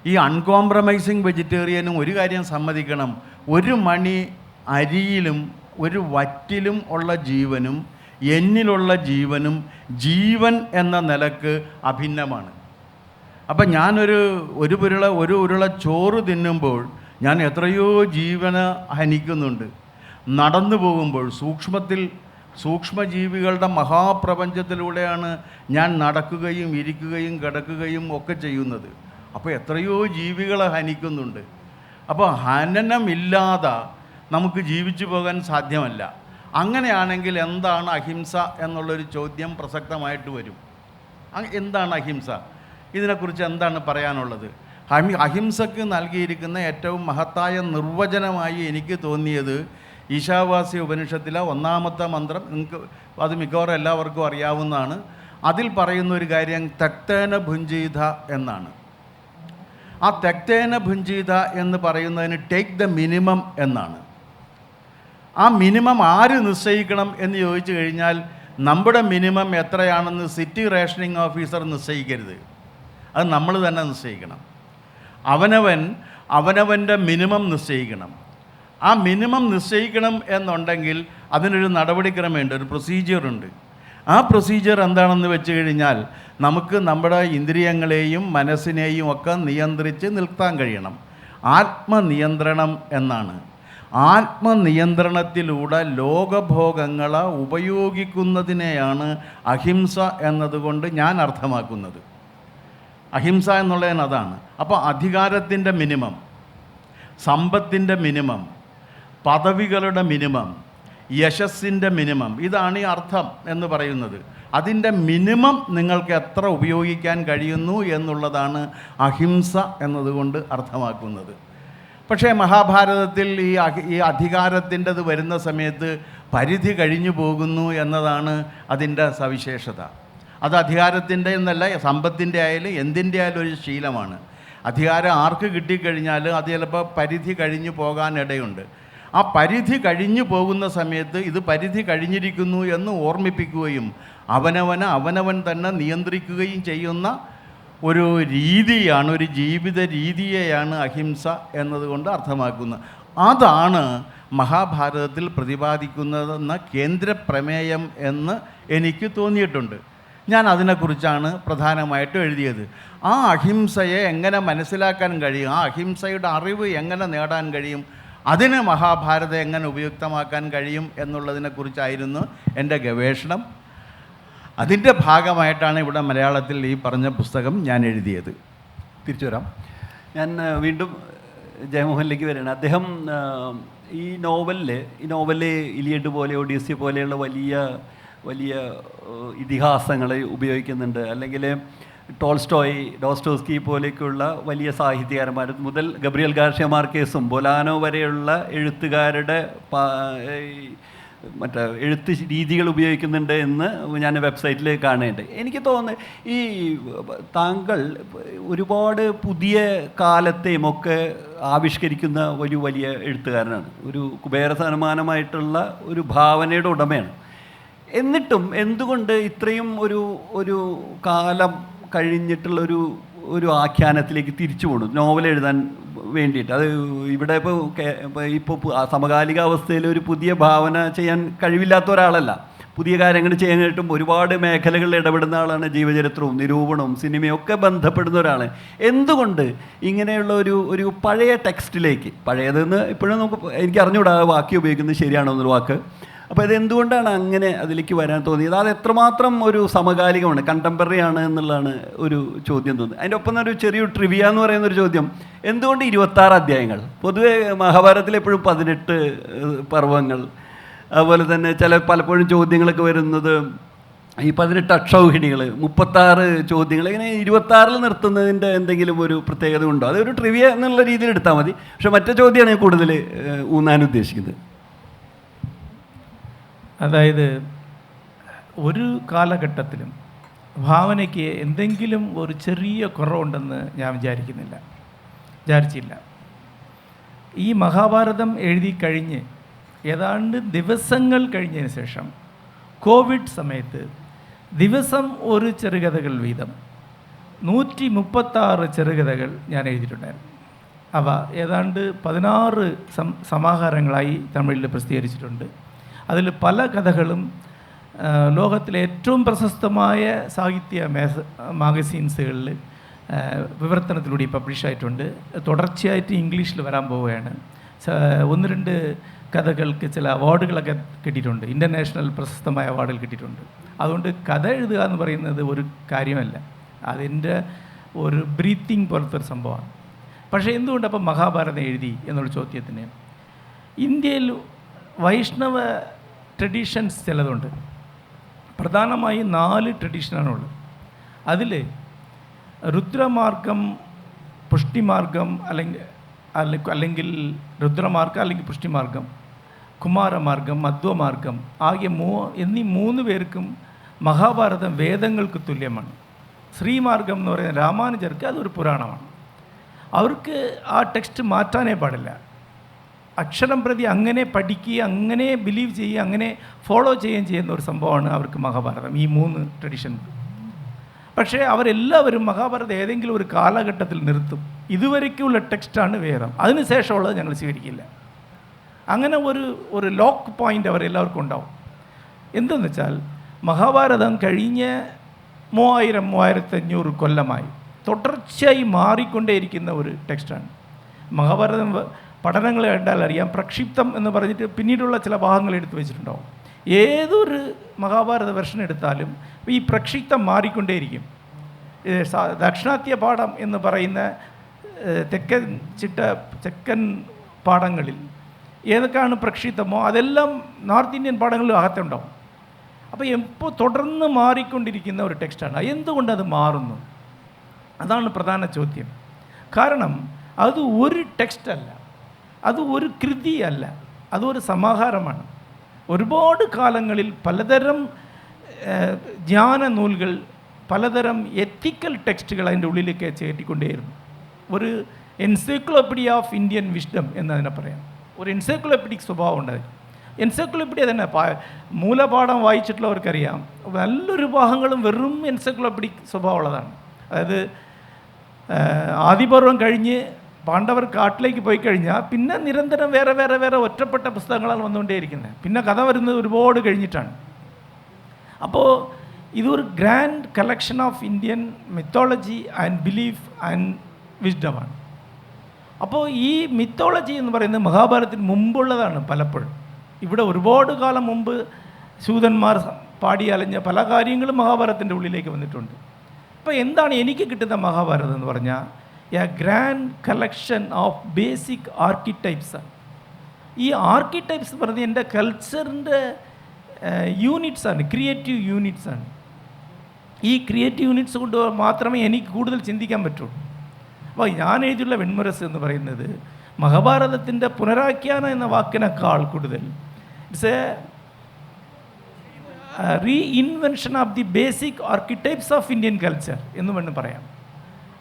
ഈ അൺകോംപ്രമൈസിങ് വെജിറ്റേറിയനും ഒരു കാര്യം സമ്മതിക്കണം, ഒരു മണി അരിയിലും ഒരു വറ്റിലും ഉള്ള ജീവനും എന്നിലുള്ള ജീവനും ജീവൻ എന്ന നിലക്ക് അഭിന്നമാണ്. അപ്പം ഞാനൊരു ഉരുള ചോറ് തിന്നുമ്പോൾ ഞാൻ എത്രയോ ജീവന് ഹനിക്കുന്നുണ്ട്. നടന്നു പോകുമ്പോൾ സൂക്ഷ്മജീവികളുടെ മഹാപ്രപഞ്ചത്തിലൂടെയാണ് ഞാൻ നടക്കുകയും ഇരിക്കുകയും കിടക്കുകയും ഒക്കെ ചെയ്യുന്നത്. അപ്പോൾ എത്രയോ ജീവികളെ ഹനിക്കുന്നുണ്ട്. അപ്പോൾ ഹനനമില്ലാതെ നമുക്ക് ജീവിച്ചു പോകാൻ സാധ്യമല്ല. അങ്ങനെയാണെങ്കിൽ എന്താണ് അഹിംസ എന്നുള്ളൊരു ചോദ്യം പ്രസക്തമായിട്ട് വരും. എന്താണ് അഹിംസ? ഇതിനെക്കുറിച്ച് എന്താണ് പറയാനുള്ളത്? അഹിംസക്ക് നൽകിയിരിക്കുന്ന ഏറ്റവും മഹത്തായ നിർവചനമായി എനിക്ക് തോന്നിയത് ഈശാവാസ്യ ഉപനിഷത്തിലെ 1-ാമത്തെ മന്ത്രം. നിങ്ങൾക്ക് അത് മിക്കവാറും എല്ലാവർക്കും അറിയാവുന്നതാണ്. അതിൽ പറയുന്ന ഒരു കാര്യം തെക്തേന ഭുഞ്ചീത എന്നാണ്. ആ തെക്തേന ഭുഞ്ചീത എന്ന് പറയുന്നതിന് ടേക്ക് ദ മിനിമം എന്നാണ്. ആ മിനിമം ആര് നിശ്ചയിക്കണം എന്ന് ചോദിച്ചു കഴിഞ്ഞാൽ നമ്മുടെ മിനിമം എത്രയാണെന്ന് സിറ്റി റേഷനിങ് ഓഫീസർ നിശ്ചയിക്കരുത്, അത് നമ്മൾ തന്നെ നിശ്ചയിക്കണം. അവനവൻ്റെ മിനിമം നിശ്ചയിക്കണം. ആ മിനിമം നിശ്ചയിക്കണം എന്നുണ്ടെങ്കിൽ അതിനൊരു നടപടിക്രമമുണ്ട്, ഒരു പ്രൊസീജിയറുണ്ട്. ആ പ്രൊസീജിയർ എന്താണെന്ന് വെച്ച് കഴിഞ്ഞാൽ നമുക്ക് നമ്മുടെ ഇന്ദ്രിയങ്ങളെയും മനസ്സിനെയും ഒക്കെ നിയന്ത്രിച്ച് നിർത്താൻ കഴിയണം. ആത്മനിയന്ത്രണം എന്നാണ്. ആത്മനിയന്ത്രണത്തിലൂടെ ലോകഭോഗങ്ങളെ ഉപയോഗിക്കുന്നതിനെയാണ് അഹിംസ എന്നതുകൊണ്ട് ഞാൻ അർത്ഥമാക്കുന്നത്. അഹിംസ എന്നുള്ളതിന് അതാണ്. അപ്പോൾ അധികാരത്തിൻ്റെ മിനിമം, സമ്പത്തിൻ്റെ മിനിമം, പദവികളുടെ മിനിമം, യശസ്സിൻ്റെ മിനിമം, ഇതാണ് ഈ അർത്ഥം എന്ന് പറയുന്നത്. അതിൻ്റെ മിനിമം നിങ്ങൾക്ക് എത്ര ഉപയോഗിക്കാൻ കഴിയുന്നു എന്നുള്ളതാണ് അഹിംസ എന്നതുകൊണ്ട് അർത്ഥമാക്കുന്നത്. പക്ഷേ മഹാഭാരതത്തിൽ ഈ അധികാരത്തിൻ്റെത് വരുന്ന സമയത്ത് പരിധി കഴിഞ്ഞു പോകുന്നു എന്നതാണ് അതിൻ്റെ സവിശേഷത. അത് അധികാരത്തിൻ്റെ എന്നല്ല, സമ്പത്തിൻ്റെ ആയാലും എന്തിൻ്റെ ആയാലും ഒരു ശീലമാണ്. അധികാരം ആർക്ക് കിട്ടിക്കഴിഞ്ഞാൽ അത് ചിലപ്പോൾ പരിധി കഴിഞ്ഞു പോകാനിടയുണ്ട്. ആ പരിധി കഴിഞ്ഞു പോകുന്ന സമയത്ത് ഇത് പരിധി കഴിഞ്ഞിരിക്കുന്നു എന്ന് ഓർമ്മിപ്പിക്കുകയും അവനവൻ തന്നെ നിയന്ത്രിക്കുകയും ചെയ്യുന്ന ഒരു രീതിയാണ്, ഒരു ജീവിത രീതിയെയാണ് അഹിംസ എന്നതുകൊണ്ട് അർത്ഥമാക്കുന്നത്. അതാണ് മഹാഭാരതത്തിൽ പ്രതിപാദിക്കുന്നതെന്ന കേന്ദ്രപ്രമേയം എന്ന് എനിക്ക് തോന്നിയിട്ടുണ്ട്. ഞാൻ അതിനെക്കുറിച്ചാണ് പ്രധാനമായിട്ടും എഴുതിയത്. ആ അഹിംസയെ എങ്ങനെ മനസ്സിലാക്കാൻ കഴിയും, ആ അഹിംസയുടെ അറിവ് എങ്ങനെ നേടാൻ കഴിയും, അതിന് മഹാഭാരതം എങ്ങനെ ഉപയുക്തമാക്കാൻ കഴിയും എന്നുള്ളതിനെക്കുറിച്ചായിരുന്നു എൻ്റെ ഗവേഷണം. അതിൻ്റെ ഭാഗമായിട്ടാണ് ഇവിടെ മലയാളത്തിൽ ഈ പറഞ്ഞ പുസ്തകം ഞാൻ എഴുതിയത്. തിരിച്ചു വരാം. ഞാൻ വീണ്ടും ജയമോഹനിലേക്ക് വരികയാണ്. അദ്ദേഹം ഈ നോവലിൽ ഇലിയഡ് പോലെ ഒഡീസി പോലെയുള്ള വലിയ ഇതിഹാസങ്ങൾ ഉപയോഗിക്കുന്നുണ്ട്. അല്ലെങ്കിൽ ഡോസ്റ്റോസ്കി പോലെയൊക്കെയുള്ള വലിയ സാഹിത്യകാരന്മാർ മുതൽ ഗബ്രിയൽ ഗാർഷ്യ മാർക്കേസും ബൊലാനോ വരെയുള്ള എഴുത്തുകാരുടെ എഴുത്ത് രീതികൾ ഉപയോഗിക്കുന്നുണ്ട് എന്ന് ഞാൻ വെബ്സൈറ്റിൽ കാണുന്നുണ്ട്. എനിക്ക് തോന്നുന്നത് ഈ താങ്കൾ ഒരുപാട് പുതിയ കാലത്തെയും ഒക്കെ ആവിഷ്കരിക്കുന്ന ഒരു വലിയ എഴുത്തുകാരനാണ്. ഒരു കുബേര സമ്മാനമായിട്ടുള്ള ഒരു ഭാവനയുടെ ഉടമയാണ്. എന്നിട്ടും എന്തുകൊണ്ട് ഇത്രയും ഒരു കാലം കഴിഞ്ഞിട്ടുള്ളൊരു ആഖ്യാനത്തിലേക്ക് തിരിച്ചു പോകണം നോവൽ എഴുതാൻ വേണ്ടിയിട്ട്? അത് ഇവിടെ ഇപ്പോൾ സമകാലിക അവസ്ഥയിൽ ഒരു പുതിയ ഭാവന ചെയ്യാൻ കഴിവില്ലാത്ത ഒരാളല്ല. പുതിയ കാര്യങ്ങൾ ചെയ്യാനായിട്ടും ഒരുപാട് മേഖലകളിൽ ഇടപെടുന്ന ആളാണ്. ജീവചരിത്രവും നിരൂപണവും സിനിമയും ഒക്കെ ബന്ധപ്പെടുന്ന ഒരാൾ. എന്തുകൊണ്ട് ഇങ്ങനെയുള്ള ഒരു പഴയ ടെക്സ്റ്റിലേക്ക്, പഴയതെന്ന് ഇപ്പോഴും എനിക്ക് അറിഞ്ഞുകൂടാ വാക്യം ഉപയോഗിക്കുന്നത് ശരിയാണോ എന്നൊരു വാക്ക്. അപ്പോൾ ഇതെന്തുകൊണ്ടാണ് അങ്ങനെ അതിലേക്ക് വരാൻ തോന്നിയത്? അത് എത്രമാത്രം ഒരു സമകാലികമാണ്, കണ്ടംപററി ആണ് എന്നുള്ളതാണ് ഒരു ചോദ്യം തോന്നുന്നത്. അതിൻ്റെ ഒപ്പം തന്നെ ഒരു ചെറിയൊരു ട്രിവിയ എന്ന് പറയുന്നൊരു ചോദ്യം, എന്തുകൊണ്ട് 26 അധ്യായങ്ങൾ? പൊതുവേ മഹാഭാരതത്തിൽ എപ്പോഴും 18 പർവ്വങ്ങൾ, അതുപോലെ തന്നെ പലപ്പോഴും ചോദ്യങ്ങളൊക്കെ വരുന്നത് ഈ 18 അക്ഷൗഹിണികൾ, 36 ചോദ്യങ്ങൾ, ഇങ്ങനെ 26 നിർത്തുന്നതിൻ്റെ എന്തെങ്കിലും ഒരു പ്രത്യേകത ഉണ്ടോ? അതൊരു ട്രിവിയ എന്നുള്ള രീതിയിൽ എടുത്താൽ മതി. പക്ഷേ മറ്റേ ചോദ്യമാണ് ഞാൻ കൂടുതൽ ഊന്നാൻ ഉദ്ദേശിക്കുന്നത്. അതായത് ഒരു കാലഘട്ടത്തിലും ഭാവനയ്ക്ക് എന്തെങ്കിലും ഒരു ചെറിയ കുറവുണ്ടെന്ന് ഞാൻ വിചാരിച്ചില്ല. ഈ മഹാഭാരതം എഴുതി കഴിഞ്ഞ് ഏതാണ്ട് ദിവസങ്ങൾ കഴിഞ്ഞതിന് ശേഷം കോവിഡ് സമയത്ത് ദിവസം ഒരു ചെറുകഥകൾ വീതം 136 ചെറുകഥകൾ ഞാൻ എഴുതിയിട്ടുണ്ടായിരുന്നു. അവ ഏതാണ്ട് 16 സമാഹാരങ്ങളായി തമിഴിൽ പ്രസിദ്ധീകരിച്ചിട്ടുണ്ട്. അതിൽ പല കഥകളും ലോകത്തിലെ ഏറ്റവും പ്രശസ്തമായ സാഹിത്യ മാഗസീൻസുകളിൽ വിവർത്തനത്തിലൂടെ പബ്ലിഷായിട്ടുണ്ട്. തുടർച്ചയായിട്ട് ഇംഗ്ലീഷിൽ വരാൻ പോവുകയാണ്. 1-2 കഥകൾക്ക് ചില അവാർഡുകളൊക്കെ കിട്ടിയിട്ടുണ്ട്. ഇൻ്റർനാഷണൽ പ്രശസ്തമായ അവാർഡുകൾ കിട്ടിയിട്ടുണ്ട്. അതുകൊണ്ട് കഥ എഴുതുക എന്ന് പറയുന്നത് ഒരു കാര്യമല്ല, അതിൻ്റെ ഒരു ബ്രീത്തിങ് പോലത്തെ ഒരു സംഭവമാണ്. പക്ഷേ എന്തുകൊണ്ടപ്പം മഹാഭാരതം എഴുതി എന്നുള്ള ചോദ്യത്തിന്, ഇന്ത്യയിൽ വൈഷ്ണവ ട്രഡീഷൻസ് ചിലതുണ്ട്. പ്രധാനമായും 4 ട്രഡീഷനാണുള്ളത്. അതിൽ രുദ്രമാർഗം, പുഷ്ടിമാർഗം അല്ലെങ്കിൽ രുദ്രമാർഗം അല്ലെങ്കിൽ പുഷ്ടിമാർഗം, കുമാരമാർഗം, മധ്വമാർഗം എന്നീ 3 പേർക്കും മഹാഭാരതം വേദങ്ങൾക്ക് തുല്യമാണ്. ശ്രീമാർഗം എന്ന് പറയുന്ന രാമാനുജർക്ക് അതൊരു പുരാണമാണ്. അവർക്ക് ആ ടെക്സ്റ്റ് മാറ്റാനേ പാടില്ല. അക്ഷരം പ്രതി അങ്ങനെ പഠിക്കുകയും അങ്ങനെ ബിലീവ് ചെയ്യുകയും അങ്ങനെ ഫോളോ ചെയ്യുകയും ചെയ്യുന്ന ഒരു സംഭവമാണ് അവർക്ക് മഹാഭാരതം, ഈ 3 ട്രഡീഷൻ. പക്ഷേ അവരെല്ലാവരും മഹാഭാരതം ഏതെങ്കിലും ഒരു കാലഘട്ടത്തിൽ നിർത്തും. ഇതുവരയ്ക്കുള്ള ടെക്സ്റ്റാണ് വേദം, അതിനുശേഷമുള്ളത് ഞങ്ങൾ സ്വീകരിക്കില്ല. അങ്ങനെ ഒരു ലോക്ക് പോയിൻ്റ് അവരെല്ലാവർക്കും ഉണ്ടാവും. എന്തെന്ന് വെച്ചാൽ മഹാഭാരതം കഴിഞ്ഞ 3000-3500 കൊല്ലമായി തുടർച്ചയായി മാറിക്കൊണ്ടേയിരിക്കുന്ന ഒരു ടെക്സ്റ്റാണ്. മഹാഭാരതം പഠനങ്ങൾ കണ്ടാൽ അറിയാം, പ്രക്ഷിപ്തം എന്ന് പറഞ്ഞിട്ട് പിന്നീടുള്ള ചില ഭാഗങ്ങൾ എടുത്തു വെച്ചിട്ടുണ്ടാവും. ഏതൊരു മഹാഭാരത വെർഷൻ എടുത്താലും ഈ പ്രക്ഷിപ്തം മാറിക്കൊണ്ടേയിരിക്കും. ദക്ഷിണാത്യ പാഠം എന്ന് പറയുന്ന തെക്കൻ പാഠങ്ങളിൽ ഏതൊക്കെയാണ് പ്രക്ഷിപ്തമോ അതെല്ലാം നോർത്ത് ഇന്ത്യൻ പാഠങ്ങളിൽ അകത്തുണ്ടാവും. അപ്പോൾ എപ്പോൾ തുടർന്ന് മാറിക്കൊണ്ടിരിക്കുന്ന ഒരു ടെക്സ്റ്റാണ്. എന്തുകൊണ്ടത് മാറുന്നു? അതാണ് പ്രധാന ചോദ്യം. കാരണം അത് ഒരു ടെക്സ്റ്റല്ല, അത് ഒരു കൃതിയല്ല, അതൊരു സമാഹാരമാണ്. ഒരുപാട് കാലങ്ങളിൽ പലതരം ജ്ഞാന നൂലുകൾ, പലതരം എത്തിക്കൽ ടെക്സ്റ്റുകൾ അതിൻ്റെ ഉള്ളിലേക്ക് ചേർത്തിക്കൊണ്ടേയിരുന്നു. ഒരു എൻസൈക്ലോപ്പീഡിയ ഓഫ് ഇന്ത്യൻ വിസ്ഡം എന്നതിനെ പറയാം. ഒരു എൻസൈക്ലോപ്പീഡിക് സ്വഭാവം ഉണ്ടായി. എൻസൈക്ലോപ്പീഡിയ തന്നെ മൂലപാഠം വായിച്ചിട്ടുള്ളവർക്കറിയാം, നല്ലൊരു ഭാഗങ്ങളും വെറും എൻസൈക്ലോപ്പീഡിക് സ്വഭാവമുള്ളതാണ്. അതായത് ആദിപർവം കഴിഞ്ഞ് പാണ്ഡവർ കാട്ടിലേക്ക് പോയി കഴിഞ്ഞാൽ പിന്നെ നിരന്തരം വേറെ ഒറ്റപ്പെട്ട പുസ്തകങ്ങളാണ് വന്നുകൊണ്ടേയിരിക്കുന്നത്. പിന്നെ കഥ വരുന്നത് ഒരുപാട് കഴിഞ്ഞിട്ടാണ്. അപ്പോൾ ഇതൊരു grand collection of Indian mythology and belief and വിസ്ഡമാണ്. അപ്പോൾ ഈ മിത്തോളജി എന്ന് പറയുന്നത് മഹാഭാരതത്തിന് മുമ്പുള്ളതാണ്. പലപ്പോഴും ഇവിടെ ഒരുപാട് കാലം മുമ്പ് ശൂതന്മാർ പാടി അലഞ്ഞ പല കാര്യങ്ങളും മഹാഭാരതത്തിൻ്റെ ഉള്ളിലേക്ക് വന്നിട്ടുണ്ട്. അപ്പോൾ എന്താണ് എനിക്ക് കിട്ടുന്ന മഹാഭാരതം എന്ന് പറഞ്ഞാൽ a grand collection of basic ആർക്കിടൈപ്സാണ്. ഈ ആർക്കിടൈപ്സ് പറഞ്ഞ് എൻ്റെ കൾച്ചറിൻ്റെ യൂണിറ്റ്സാണ്, ക്രിയേറ്റീവ് യൂണിറ്റ്സാണ്. ഈ ക്രിയേറ്റീവ് യൂണിറ്റ്സ് കൊണ്ട് മാത്രമേ എനിക്ക് കൂടുതൽ ചിന്തിക്കാൻ പറ്റുള്ളൂ. അപ്പോൾ ഞാൻ എഴുതിയുള്ള വെൺമുരസ് എന്ന് പറയുന്നത് മഹാഭാരതത്തിൻ്റെ പുനരാഖ്യാനം എന്ന വാക്കിനേക്കാൾ കൂടുതൽ it's a reinvention of the basic archetypes of Indian culture എന്ന് വേണം പറയാം.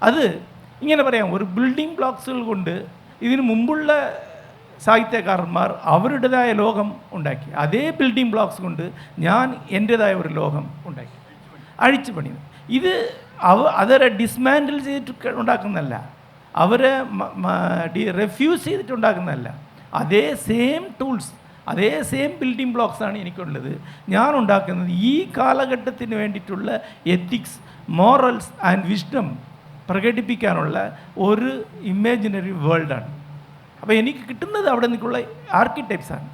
അത് ഇങ്ങനെ പറയാം, ഒരു ബിൽഡിംഗ് ബ്ലോക്സുകൾ കൊണ്ട് ഇതിനു മുമ്പുള്ള സാഹിത്യകാരന്മാർ അവരുടേതായ ലോകം ഉണ്ടാക്കി. അതേ ബിൽഡിംഗ് ബ്ലോക്സ് കൊണ്ട് ഞാൻ എൻ്റേതായ ഒരു ലോകം ഉണ്ടാക്കി, അഴിച്ചു പണി. ഇത് അവരെ ഡിസ്മാൻഡിൽ ചെയ്തിട്ട് ഉണ്ടാക്കുന്നതല്ല, അവരെ റെഫ്യൂസ് ചെയ്തിട്ട് ഉണ്ടാക്കുന്നതല്ല. അതേ സെയിം ടൂൾസ്, അതേ സെയിം ബിൽഡിംഗ് ബ്ലോക്സാണ് എനിക്കുള്ളത്. ഞാൻ ഉണ്ടാക്കുന്നത് ഈ കാലഘട്ടത്തിന് വേണ്ടിയിട്ടുള്ള എത്തിക്സ്, മോറൽസ് ആൻഡ് വിസ്ഡം പ്രകടിപ്പിക്കാനുള്ള ഒരു ഇമാജിനറി വേൾഡാണ്. അപ്പോൾ എനിക്ക് കിട്ടുന്നത് അവിടെ നിന്നുള്ള ആർക്കിടൈപ്സാണ്.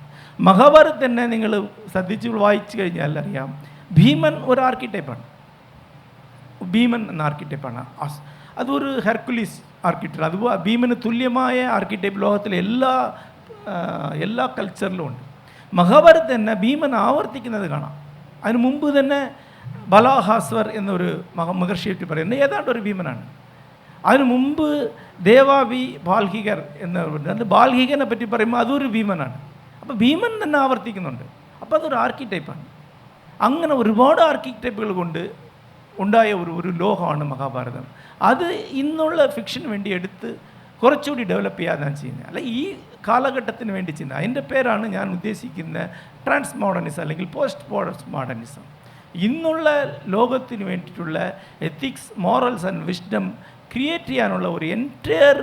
മഹാഭാരത് തന്നെ നിങ്ങൾ ശ്രദ്ധിച്ച് വായിച്ചു കഴിഞ്ഞാൽ അറിയാം, ഭീമൻ ഒരു ആർക്കിടൈപ്പാണ്. ഭീമൻ എന്ന ആർക്കിടൈപ്പാണ്. അതൊരു ഹെർക്കുലീസ് ആർക്കിടൈപ്പ്. അതുപോലെ ഭീമന് തുല്യമായ ആർക്കിടൈപ്പ് ലോകത്തിലെ എല്ലാ കൾച്ചറിലും ഉണ്ട്. മഹാഭാരത് തന്നെ ഭീമൻ ആവർത്തിക്കുന്നത് കാണാം. അതിന് മുമ്പ് തന്നെ ബലാഹാസ്വർ എന്നൊരു മഹർഷിയെ പറയുന്നത് ഏതാണ്ട് ഒരു ഭീമനാണ്. അതിനു മുമ്പ് ദേവാവി ബാൽഹികർ എന്നവരുണ്ട്. അത് ബാൽഹികനെ പറ്റി പറയുമ്പോൾ അതൊരു ഭീമനാണ്. അപ്പോൾ ഭീമൻ തന്നെ ആവർത്തിക്കുന്നുണ്ട്. അപ്പോൾ അതൊരു ആർക്കിടൈപ്പാണ്. അങ്ങനെ ഒരുപാട് ആർക്കിടൈപ്പുകൾ കൊണ്ട് ഉണ്ടായ ഒരു ലോകമാണ് മഹാഭാരതം. അത് ഇന്നുള്ള ഫിക്ഷന് വേണ്ടി എടുത്ത് കുറച്ചുകൂടി ഡെവലപ്പ് ചെയ്യാൻ ഞാൻ ചെയ്യുന്നത്. അല്ല, ഈ കാലഘട്ടത്തിന് വേണ്ടി ചെയ്യുന്നത്. അതിൻ്റെ പേരാണ് ഞാൻ ഉദ്ദേശിക്കുന്ന ട്രാൻസ് മോഡേണിസം അല്ലെങ്കിൽ പോസ്റ്റ് മോഡേണിസം. ഇന്നുള്ള ലോകത്തിന് വേണ്ടിയിട്ടുള്ള ethics, morals and wisdom create ചെയ്യാനുള്ള ഒരു എൻറ്റയർ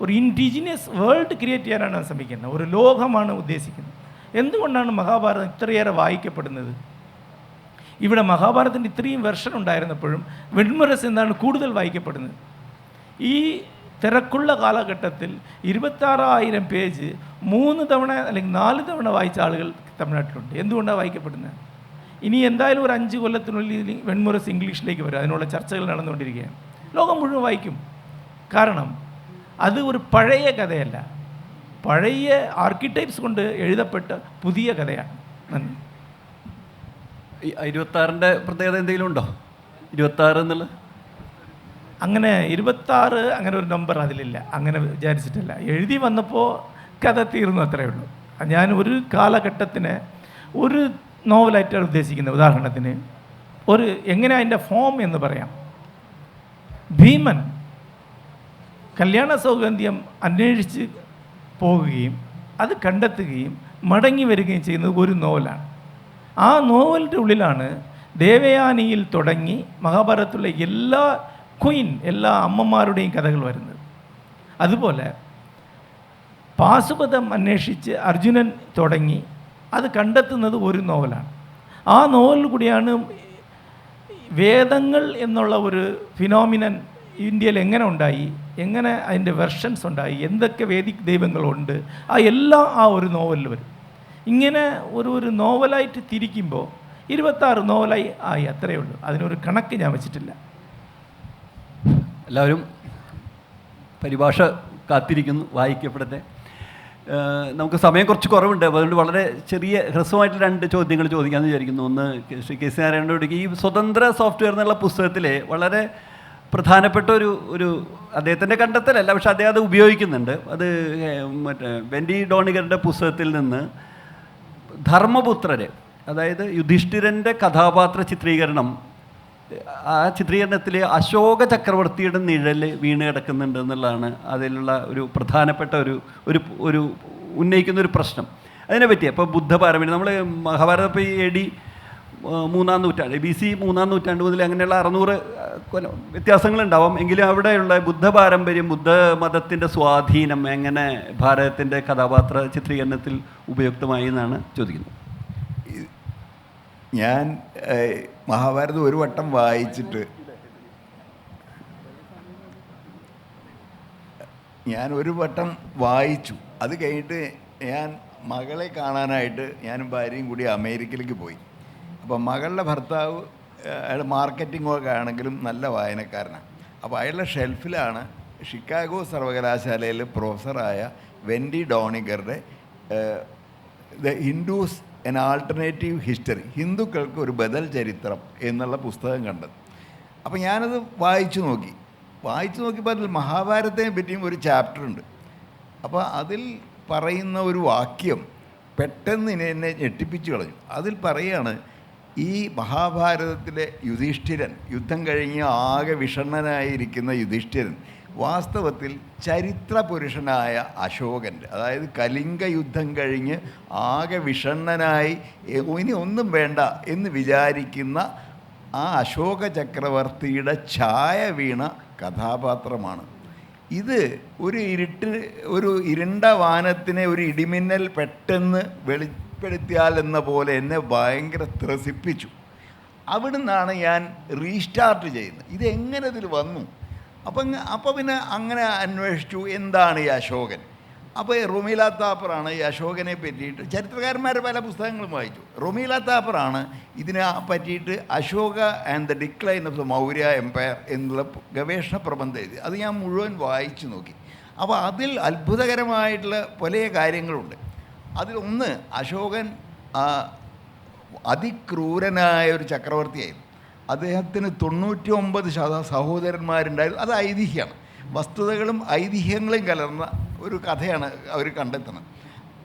ഒരു ഇൻഡിജിനിയസ് വേൾഡ് ക്രിയേറ്റ് ചെയ്യാനാണ് ശ്രമിക്കുന്നത്. ഒരു ലോകമാണ് ഉദ്ദേശിക്കുന്നത്. എന്തുകൊണ്ടാണ് മഹാഭാരതം ഇത്രയേറെ വായിക്കപ്പെടുന്നത്? ഇവിടെ മഹാഭാരതത്തിൻ്റെ ഇത്രയും വെർഷൻ ഉണ്ടായിരുന്നപ്പോഴും വെൺമുരസ് എന്താണ് കൂടുതൽ വായിക്കപ്പെടുന്നത്? ഈ തിരക്കുള്ള കാലഘട്ടത്തിൽ 26,000 പേജ് 3 തവണ അല്ലെങ്കിൽ 4 തവണ വായിച്ച ആളുകൾ തമിഴ്നാട്ടിലുണ്ട്. എന്തുകൊണ്ടാണ് വായിക്കപ്പെടുന്നത്? ഇനി എന്തായാലും ഒരു 5 കൊല്ലത്തിനുള്ളിൽ വെൺമുരസ് ഇംഗ്ലീഷിലേക്ക് വരും. അതിനുള്ള ചർച്ചകൾ നടന്നുകൊണ്ടിരിക്കുകയാണ്. ലോകം മുഴുവൻ വായിക്കും. കാരണം അത് ഒരു പഴയ കഥയല്ല, പഴയ ആർക്കിടൈപ്സ് കൊണ്ട് എഴുതപ്പെട്ട പുതിയ കഥയാണ്. നന്ദി. ഈ 26ൻ്റെ പ്രത്യേകത എന്തെങ്കിലും ഉണ്ടോ? 26 എന്നുള്ളത് അങ്ങനെ 26 അങ്ങനെ ഒരു നമ്പർ അതിലില്ല, അങ്ങനെ വിചാരിച്ചിട്ടില്ല. എഴുതി വന്നപ്പോൾ കഥ തീർന്നു, അത്രയേ ഉള്ളൂ. ഞാൻ ഒരു കാലഘട്ടത്തിന് ഒരു നോവലായിട്ടാണ് ഉദ്ദേശിക്കുന്നത്. ഉദാഹരണത്തിന് എങ്ങനെ അതിൻ്റെ ഫോം എന്ന് പറയാം. ഭീമൻ കല്യാണ സൗഗന്ധ്യം അന്വേഷിച്ച് പോകുകയും അത് കണ്ടെത്തുകയും മടങ്ങി വരികയും ചെയ്യുന്നത് ഒരു നോവലാണ്. ആ നോവലിൻ്റെ ഉള്ളിലാണ് ദേവയാനിയിൽ തുടങ്ങി മഹാഭാരതത്തിലുള്ള എല്ലാ എല്ലാ അമ്മമാരുടെയും കഥകൾ വരുന്നത്. അതുപോലെ പാശുപതം അന്വേഷിച്ച് അർജുനൻ തുടങ്ങി അത് കണ്ടെത്തുന്നത് ഒരു നോവലാണ്. ആ നോവലിൽ കൂടിയാണ് വേദങ്ങൾ എന്നുള്ള ഒരു ഫിനോമിനൻ ഇന്ത്യയിൽ എങ്ങനെ ഉണ്ടായി, എങ്ങനെ അതിൻ്റെ വെർഷൻസ് ഉണ്ടായി, എന്തൊക്കെ വേദിക് ദൈവങ്ങളുണ്ട്, എല്ലാം ആ ഒരു നോവലിൽ വരും. ഇങ്ങനെ ഒരു നോവലായിട്ട് തിരിക്കുമ്പോൾ 26 നോവലായി ആയി, അത്രയേ ഉള്ളൂ. അതിനൊരു കണക്ക് ഞാൻ വെച്ചിട്ടില്ല. എല്ലാവരും പരിഭാഷ കാത്തിരിക്കുന്നു, വായിക്കപ്പെടട്ടെ. നമുക്ക് സമയം കുറച്ച് കുറവുണ്ട്, അതുകൊണ്ട് വളരെ ചെറിയ ഹ്രസ്വമായിട്ട് 2 ചോദ്യങ്ങൾ ചോദിക്കാമെന്ന് വിചാരിക്കുന്നു. ഒന്ന്, ശ്രീ കെ സി നാരായണനോട്, ഈ സ്വതന്ത്ര സോഫ്റ്റ്വെയർ എന്നുള്ള പുസ്തകത്തിലെ വളരെ പ്രധാനപ്പെട്ട ഒരു അദ്ദേഹത്തിൻ്റെ കണ്ടെത്തലല്ല, പക്ഷെ അദ്ദേഹം അത് ഉപയോഗിക്കുന്നുണ്ട്. അത് മറ്റേ വെൻഡി ഡോണിഗറുടെ പുസ്തകത്തിൽ നിന്ന് ധർമ്മപുത്രരെ, അതായത് യുധിഷ്ഠിരൻ്റെ കഥാപാത്ര ചിത്രീകരണം, ആ ചിത്രീകരണത്തിൽ അശോക ചക്രവർത്തിയുടെ നിഴൽ വീണ് കിടക്കുന്നുണ്ട് എന്നുള്ളതാണ് അതിലുള്ള ഒരു പ്രധാനപ്പെട്ട ഒരു ഉന്നയിക്കുന്ന ഒരു പ്രശ്നം. അതിനെപ്പറ്റി അപ്പോൾ ബുദ്ധപാരമ്പര്യം നമ്മൾ മഹാഭാരതം ഇപ്പോൾ ഈ AD 3-ാം നൂറ്റാണ്ട് BC 3-ാം നൂറ്റാണ്ട് മുതൽ അങ്ങനെയുള്ള 600 വ്യത്യാസങ്ങളുണ്ടാവാം. എങ്കിലും അവിടെയുള്ള ബുദ്ധപാരമ്പര്യം, ബുദ്ധമതത്തിൻ്റെ സ്വാധീനം എങ്ങനെ ഭാരതത്തിൻ്റെ കഥാപാത്ര ചിത്രീകരണത്തിൽ ഉപയുക്തമായി എന്നാണ് ചോദിക്കുന്നത്. ഞാൻ മഹാഭാരതം ഒരു വട്ടം വായിച്ചിട്ട് വായിച്ചു. അത് കഴിഞ്ഞിട്ട് ഞാൻ മകളെ കാണാനായിട്ട് ഞാനും ഭാര്യയും കൂടി അമേരിക്കയിലേക്ക് പോയി. അപ്പോൾ മകളുടെ ഭർത്താവ് അയാൾ മാർക്കറ്റിംഗൊക്കെ ആണെങ്കിലും നല്ല വായനക്കാരനാണ്. അപ്പോൾ അയാളുടെ ഷെൽഫിലാണ് ഷിക്കാഗോ സർവകലാശാലയിൽ പ്രൊഫസറായ വെൻഡി ഡോണിഗറുടെ the Hindus an alternative history, ഹിന്ദുക്കൾക്ക് ഒരു ബദൽ ചരിത്രം എന്നുള്ള പുസ്തകം കണ്ടത്. അപ്പോൾ ഞാനത് വായിച്ചു നോക്കിയപ്പോൾ അതിൽ മഹാഭാരതത്തെ പറ്റിയും ഒരു ചാപ്റ്റർ ഉണ്ട്. അപ്പോൾ അതിൽ പറയുന്ന ഒരു വാക്യം പെട്ടെന്ന് എന്നെ ഞെട്ടിപ്പിച്ചു കളഞ്ഞു. അതിൽ പറയുകയാണ്, ഈ മഹാഭാരതത്തിലെ യുധിഷ്ഠിരൻ, യുദ്ധം കഴിഞ്ഞ് ആകെ വിഷണ്ണനായിരിക്കുന്ന യുധിഷ്ഠിരൻ വാസ്തവത്തിൽ ചരിത്ര പുരുഷനായ അശോകൻ്റെ, അതായത് കലിംഗ യുദ്ധം കഴിഞ്ഞ് ആകെ വിഷണ്ണനായി ഇനി ഒന്നും വേണ്ട എന്ന് വിചാരിക്കുന്ന ആ അശോക ചക്രവർത്തിയുടെ ഛായ വീണ കഥാപാത്രമാണ്. ഇത് ഒരു ഇരുണ്ട വാനത്തിനെ ഒരു ഇടിമിന്നൽ പെട്ടെന്ന് വെളിപ്പെടുത്തിയാൽ എന്ന പോലെ എന്നെ ഭയങ്കര ത്രസിപ്പിച്ചു. അവിടുന്നാണ് ഞാൻ റീസ്റ്റാർട്ട് ചെയ്യുന്നത്, ഇതെങ്ങനെ ഇതിൽ വന്നു. അപ്പോൾ പിന്നെ അങ്ങനെ അന്വേഷിച്ചു എന്താണ് ഈ അശോകൻ. അപ്പോൾ റൊമീല താപ്പറാണ് ഈ അശോകനെ പറ്റിയിട്ട്, ചരിത്രകാരന്മാരുടെ പല പുസ്തകങ്ങളും വായിച്ചു. റൊമീല താപ്പറാണ് ഇതിനെ പറ്റിയിട്ട് Ashoka and the decline of the Maurya empire എന്നുള്ള ഗവേഷണ പ്രബന്ധം എഴുതി. അത് ഞാൻ മുഴുവൻ വായിച്ചു നോക്കി. അപ്പോൾ അതിൽ അത്ഭുതകരമായിട്ടുള്ള പല കാര്യങ്ങളുണ്ട്. അതിലൊന്ന്, അശോകൻ അതിക്രൂരനായ ഒരു ചക്രവർത്തിയായിരുന്നു. അദ്ദേഹത്തിന് 99 സഹോദരന്മാരുണ്ടായിരുന്നു. അത് ഐതിഹ്യമാണ്, വസ്തുതകളും ഐതിഹ്യങ്ങളും കലർന്ന ഒരു കഥയാണ് അവർ കണ്ടെത്തുന്നത്.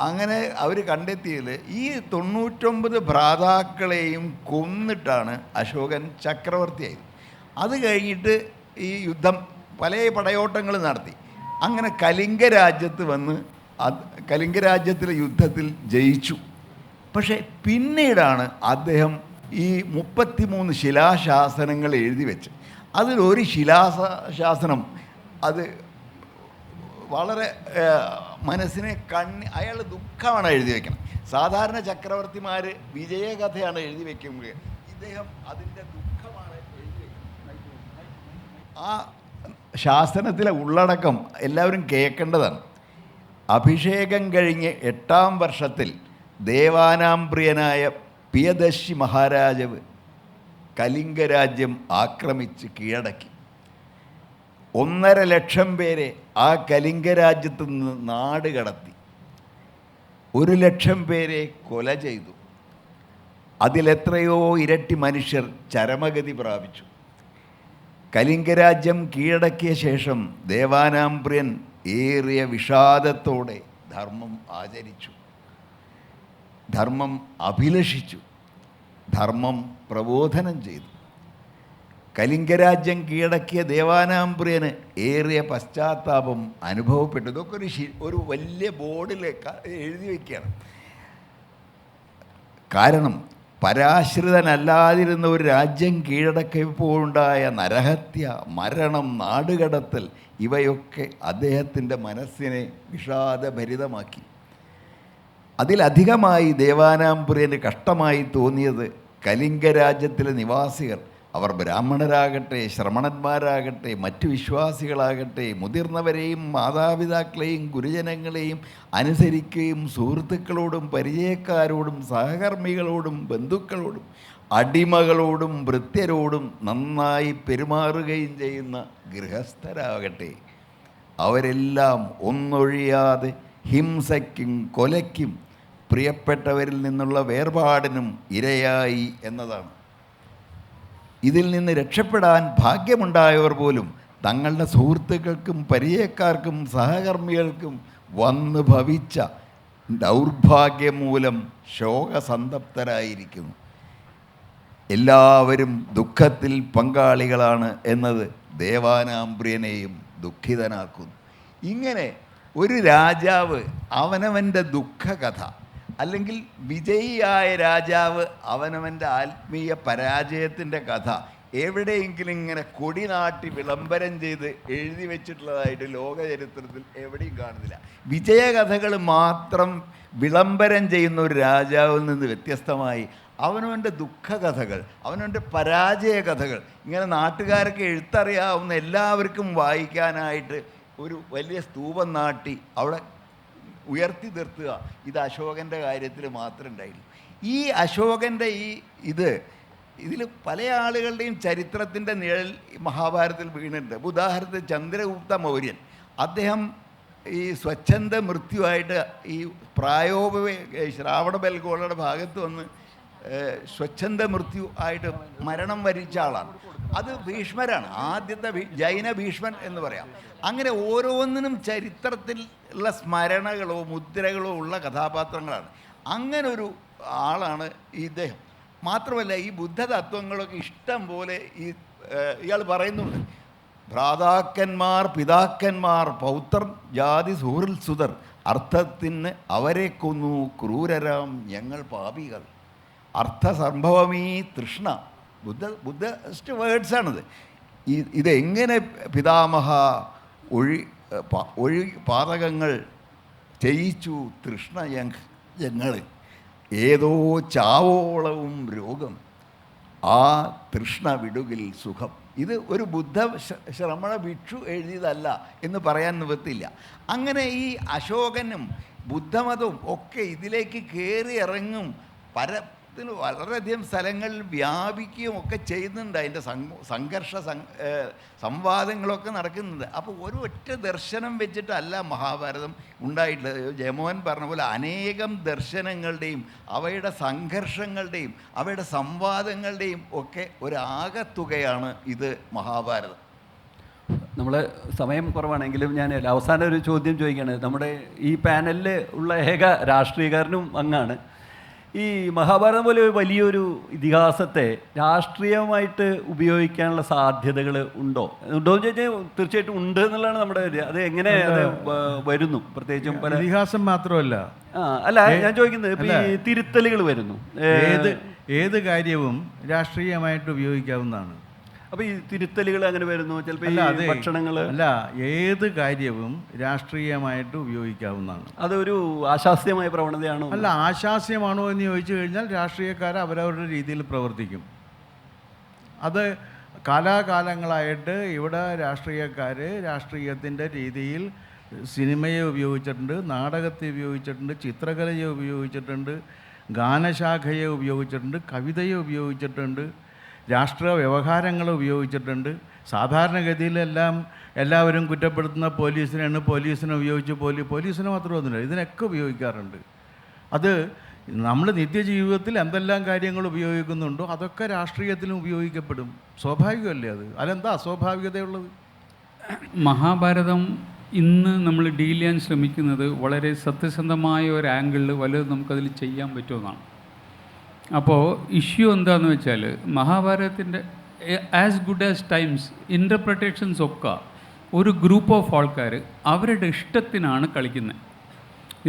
അങ്ങനെ അവർ കണ്ടെത്തിയതിൽ ഈ 99 ഭ്രാതാക്കളെയും കൊന്നിട്ടാണ് അശോകൻ ചക്രവർത്തിയായത്. അത് കഴിഞ്ഞിട്ട് ഈ യുദ്ധം പല പടയോട്ടങ്ങൾ നടത്തി. അങ്ങനെ കലിംഗ രാജ്യത്ത് വന്ന് കലിംഗ രാജ്യത്തിലെ യുദ്ധത്തിൽ ജയിച്ചു. പക്ഷേ പിന്നീടാണ് അദ്ദേഹം ഈ 33 ശിലാശാസനങ്ങൾ എഴുതി വെച്ച് അതിലൊരു ശാസനം അത് വളരെ മനസ്സിനെ അയാൾ ദുഃഖമാണ് എഴുതി വയ്ക്കണം. സാധാരണ ചക്രവർത്തിമാർ വിജയകഥയാണ് എഴുതി വയ്ക്കുന്നത്, ഇദ്ദേഹം അതിൻ്റെ ദുഃഖമാണ് എഴുതി വയ്ക്കുന്നത്. ആ ശാസനത്തിലെ ഉള്ളടക്കം എല്ലാവരും കേൾക്കേണ്ടതാണ്. അഭിഷേകം കഴിഞ്ഞ് 8ാം വർഷത്തിൽ ദേവാനാം പ്രിയനായ പ്രിയദർശി മഹാരാജാവ് കലിംഗരാജ്യം ആക്രമിച്ച് കീഴടക്കി. 1.5 ലക്ഷം പേരെ ആ കലിംഗരാജ്യത്തു നിന്ന് നാട് കടത്തി. 1 ലക്ഷം പേരെ കൊല ചെയ്തു. അതിലെത്രയോ ഇരട്ടി മനുഷ്യർ ചരമഗതി പ്രാപിച്ചു. കലിംഗരാജ്യം കീഴടക്കിയ ശേഷം ദേവാനാംപ്രിയൻ ഏറിയ വിഷാദത്തോടെ ധർമ്മം ആചരിച്ചു, ധർമ്മം അഭിലഷിച്ചു, ധർമ്മം പ്രബോധനം ചെയ്തു. കലിംഗരാജ്യം കീഴടക്കിയ ദേവാനാംപ്രിയന് ഏറിയ പശ്ചാത്താപം അനുഭവപ്പെട്ടു. ഇതൊക്കെ ഒരു വലിയ ബോർഡിലേക്ക് എഴുതി വയ്ക്കുകയാണ്. കാരണം പരാശ്രിതനല്ലാതിരുന്ന ഒരു രാജ്യം കീഴടക്കിയപ്പോഴുണ്ടായ നരഹത്യ, മരണം, നാടുകടത്തൽ ഇവയൊക്കെ അദ്ദേഹത്തിൻ്റെ മനസ്സിനെ വിഷാദഭരിതമാക്കി. അതിലധികമായി ദേവാനാംപ്രിയന് കഷ്ടമായി തോന്നിയത് കലിംഗരാജ്യത്തിലെ നിവാസികൾ, അവർ ബ്രാഹ്മണരാകട്ടെ, ശ്രമണന്മാരാകട്ടെ, മറ്റു വിശ്വാസികളാകട്ടെ, മുതിർന്നവരെയും മാതാപിതാക്കളെയും ഗുരുജനങ്ങളെയും അനുസരിക്കുകയും സുഹൃത്തുക്കളോടും പരിചയക്കാരോടും സഹകർമ്മികളോടും ബന്ധുക്കളോടും അടിമകളോടും ഭൃത്യരോടും നന്നായി പെരുമാറുകയും ചെയ്യുന്ന ഗൃഹസ്ഥരാകട്ടെ, അവരെല്ലാം ഒന്നൊഴിയാതെ ഹിംസയ്ക്കും കൊലയ്ക്കും പ്രിയപ്പെട്ടവരിൽ നിന്നുള്ള വേർപാടിനും ഇരയായി എന്നതാണ്. ഇതിൽ നിന്ന് രക്ഷപ്പെടാൻ ഭാഗ്യമുണ്ടായവർ പോലും തങ്ങളുടെ സുഹൃത്തുക്കൾക്കും പരിചയക്കാർക്കും സഹകർമ്മികൾക്കും വന്നു ഭവിച്ച ദൗർഭാഗ്യം മൂലം ശോകസന്തപ്തരായിരിക്കുന്നു. എല്ലാവരും ദുഃഖത്തിൽ പങ്കാളികളാണ് എന്നത് ദേവാനാംപ്രിയനെയും ദുഃഖിതനാക്കുന്നു. ഇങ്ങനെ ഒരു രാജാവ് അവനവൻ്റെ ദുഃഖകഥ, അല്ലെങ്കിൽ വിജയിയായ രാജാവ് അവനവൻ്റെ ആത്മീയ പരാജയത്തിൻ്റെ കഥ എവിടെയെങ്കിലും ഇങ്ങനെ കൊടി നാട്ടി വിളംബരം ചെയ്ത് എഴുതി വെച്ചിട്ടുള്ളതായിട്ട് ലോകചരിത്രത്തിൽ എവിടെയും കാണുന്നില്ല. വിജയകഥകൾ മാത്രം വിളംബരം ചെയ്യുന്ന ഒരു രാജാവിൽ നിന്ന് വ്യത്യസ്തമായി അവനവൻ്റെ ദുഃഖകഥകൾ, അവനവൻ്റെ പരാജയ കഥകൾ ഇങ്ങനെ നാട്ടുകാർക്ക് എഴുത്തറിയാവുന്ന എല്ലാവർക്കും വായിക്കാനായിട്ട് ഒരു വലിയ സ്തൂപം നാട്ടി അവിടെ ഉയർത്തി നിർത്തുക. ഇത് അശോകൻ്റെ കാര്യത്തിൽ മാത്രമേ ഉണ്ടായുള്ളൂ. ഈ അശോകൻ്റെ ഇതിൽ പല ആളുകളുടെയും ചരിത്രത്തിൻ്റെ നിഴൽ മഹാഭാരതത്തിൽ വീണിട്ടുണ്ട്. ഉദാഹരണത്തിന് ചന്ദ്രഗുപ്ത മൗര്യൻ, അദ്ദേഹം ഈ സ്വച്ഛന്ത മൃത്യുവായിട്ട് ഈ ശ്രാവണബെൽഗോളയുടെ ഭാഗത്ത് വന്ന് സ്വച്ഛന്ത മൃത്യു ആയിട്ട് മരണം വരിച്ച ആളാണ്. അത് ഭീഷ്മരാണ്, ആദ്യത്തെ ജൈന ഭീഷ്മൻ എന്ന് പറയാം. അങ്ങനെ ഓരോന്നിനും ചരിത്രത്തിൽ ഉള്ള സ്മരണകളോ മുദ്രകളോ ഉള്ള കഥാപാത്രങ്ങളാണ്. അങ്ങനൊരു ആളാണ് ഇദ്ദേഹം. മാത്രമല്ല ഈ ബുദ്ധതത്വങ്ങളൊക്കെ ഇഷ്ടം പോലെ ഇയാൾ പറയുന്നുണ്ട്. ഭ്രാതാക്കന്മാർ, പിതാക്കന്മാർ, പൗത്രർ, ജാതി, സുഹൃത്സുതർ, അർത്ഥത്തിന് അവരെ കൊന്നു ക്രൂരരാം ഞങ്ങൾ പാപികൾ, അർത്ഥസംഭവമീ തൃഷ്ണ. ബുദ്ധസ്റ്റ് വേർഡ്സാണിത്. ഇതെങ്ങനെ പിതാമഹ ഒഴി പാതകങ്ങൾ ചെയ്യിച്ചു തൃഷ്ണ ഞങ്ങൾ, ഏതോ ചാവോളവും രോഗം, ആ തൃഷ്ണ വിടുകിൽ സുഖം. ഇത് ഒരു ബുദ്ധ ശ്രമണ ഭിക്ഷു എഴുതിയതല്ല എന്ന് പറയാൻ നിവൃത്തിയില്ല. അങ്ങനെ ഈ അശോകനും ബുദ്ധമതവും ഒക്കെ ഇതിലേക്ക് കയറി ഇറങ്ങും, വളരെയധികം സ്ഥലങ്ങളിൽ വ്യാപിക്കുകയും ഒക്കെ ചെയ്യുന്നുണ്ട്. അതിൻ്റെ സംവാദങ്ങളൊക്കെ നടക്കുന്നുണ്ട്. അപ്പോൾ ഒരു ഒറ്റ ദർശനം വെച്ചിട്ടല്ല മഹാഭാരതം ഉണ്ടായിട്ടുള്ളത്. ജയമോഹൻ പറഞ്ഞ പോലെ അനേകം ദർശനങ്ങളുടെയും അവയുടെ സംഘർഷങ്ങളുടെയും അവയുടെ സംവാദങ്ങളുടെയും ഒക്കെ ഒരാകത്തുകയാണ് ഇത് മഹാഭാരതം. നമ്മൾ സമയം കുറവാണെങ്കിലും ഞാൻ അവസാനം ഒരു ചോദ്യം ചോദിക്കുകയാണ്. നമ്മുടെ ഈ പാനലിൽ ഉള്ള ഏക രാഷ്ട്രീയക്കാരനും അങ്ങാണ്. ഈ മഹാഭാരതം പോലെ ഒരു വലിയൊരു ഇതിഹാസത്തെ രാഷ്ട്രീയമായിട്ട് ഉപയോഗിക്കാനുള്ള സാധ്യതകൾ ഉണ്ടോ എന്ന് ചോദിച്ചാൽ തീർച്ചയായിട്ടും ഉണ്ട് എന്നുള്ളതാണ് നമ്മുടെ അത് എങ്ങനെ അത് വരുന്നു പ്രത്യേകിച്ചും പല ഇതിഹാസം മാത്രമല്ല, അല്ല ഞാൻ ചോദിക്കുന്നത് ഇപ്പം ഈ തിരുത്തലുകൾ വരുന്നു, ഏത് കാര്യവും രാഷ്ട്രീയമായിട്ട് ഉപയോഗിക്കാവുന്നതാണ്. അപ്പോൾ ഈ തിരുത്തലുകൾ അങ്ങനെ വരുന്നു, ചിലപ്പോൾ ഭക്ഷണങ്ങൾ അല്ല, ഏത് കാര്യവും രാഷ്ട്രീയമായിട്ട് ഉപയോഗിക്കാവുന്നതാണ്. അതൊരു ആശാസ്യമായ പ്രവണതയാണോ? അല്ല, ആശാസ്യമാണോ എന്ന് ചോദിച്ചു കഴിഞ്ഞാൽ രാഷ്ട്രീയക്കാർ അവരവരുടെ രീതിയിൽ പ്രവർത്തിക്കും. അത് കാലാകാലങ്ങളായിട്ട് ഇവിടെ രാഷ്ട്രീയക്കാർ രാഷ്ട്രീയത്തിൻ്റെ രീതിയിൽ സിനിമയെ ഉപയോഗിച്ചിട്ടുണ്ട്, നാടകത്തെ ഉപയോഗിച്ചിട്ടുണ്ട്, ചിത്രകലയെ ഉപയോഗിച്ചിട്ടുണ്ട്, ഗാനശാഖയെ ഉപയോഗിച്ചിട്ടുണ്ട്, കവിതയെ ഉപയോഗിച്ചിട്ടുണ്ട്, രാഷ്ട്രീയ വ്യവഹാരങ്ങൾ ഉപയോഗിച്ചിട്ടുണ്ട്. സാധാരണഗതിയിലെല്ലാം എല്ലാവരും കുറ്റപ്പെടുത്തുന്ന പോലീസിനെയാണ്, പോലീസിനെ ഉപയോഗിച്ച് പോലീസിനെ മാത്രമൊന്നുമില്ല, ഇതിനൊക്കെ ഉപയോഗിക്കാറുണ്ട്. അത് നമ്മൾ നിത്യജീവിതത്തിൽ എന്തെല്ലാം കാര്യങ്ങൾ ഉപയോഗിക്കുന്നുണ്ടോ അതൊക്കെ രാഷ്ട്രീയത്തിലും ഉപയോഗിക്കപ്പെടും. സ്വാഭാവികമല്ലേ അത്? അതെന്താ അസ്വാഭാവികതയുള്ളത്? മഹാഭാരതം ഇന്ന് നമ്മൾ ഡീൽ ചെയ്യാൻ ശ്രമിക്കുന്നത് വളരെ സത്യസന്ധമായ ഒരു ആംഗിളിൽ വല്ലതും നമുക്കതിൽ ചെയ്യാൻ പറ്റുമെന്നാണ്. അപ്പോൾ ഇഷ്യൂ എന്താണെന്ന് വെച്ചാൽ മഹാഭാരതത്തിൻ്റെ as good as times interpretations ഒക്കെ ഒരു ഗ്രൂപ്പ് ഓഫ് ആൾക്കാർ അവരുടെ ഇഷ്ടത്തിനാണ് കളിക്കുന്നത്.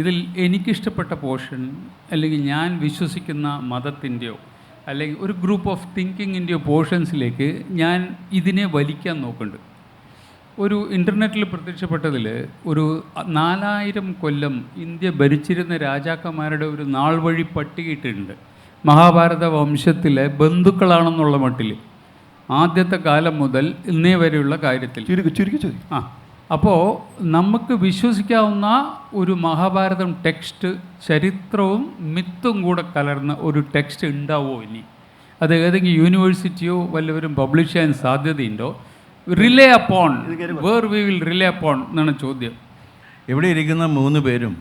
ഇതിൽ എനിക്കിഷ്ടപ്പെട്ട പോർഷൻ അല്ലെങ്കിൽ ഞാൻ വിശ്വസിക്കുന്ന മതത്തിൻ്റെയോ അല്ലെങ്കിൽ ഒരു ഗ്രൂപ്പ് ഓഫ് തിങ്കിങ്ങിൻ്റെയോ പോർഷൻസിലേക്ക് ഞാൻ ഇതിനെ വലിക്കാൻ നോക്കുന്നുണ്ട്. ഒരു ഇൻ്റർനെറ്റിൽ പ്രത്യക്ഷപ്പെട്ടതിൽ ഒരു 4000 കൊല്ലം ഇന്ത്യ ഭരിച്ചിരുന്ന രാജാക്കന്മാരുടെ ഒരു നാൾ വഴി പട്ടികയിട്ടുണ്ട്. മഹാഭാരത വംശത്തിലെ ബന്ധുക്കളാണെന്നുള്ള മട്ടിൽ ആദ്യത്തെ കാലം മുതൽ ഇന്നേ വരെയുള്ള കാര്യത്തിൽ അപ്പോൾ നമുക്ക് വിശ്വസിക്കാവുന്ന ഒരു മഹാഭാരതം ടെക്സ്റ്റ് ചരിത്രവും മിത്തും കൂടെ കലർന്ന ഒരു ടെക്സ്റ്റ് ഉണ്ടാവുമോ ഇനി? അത് ഏതെങ്കിലും യൂണിവേഴ്സിറ്റിയോ വല്ലവരും പബ്ലിഷ് ചെയ്യാൻ സാധ്യതയുണ്ടോ? Rely upon, where we will rely upon എന്നാണ് ചോദ്യം. ഇവിടെ ഇരിക്കുന്ന 3 പേരും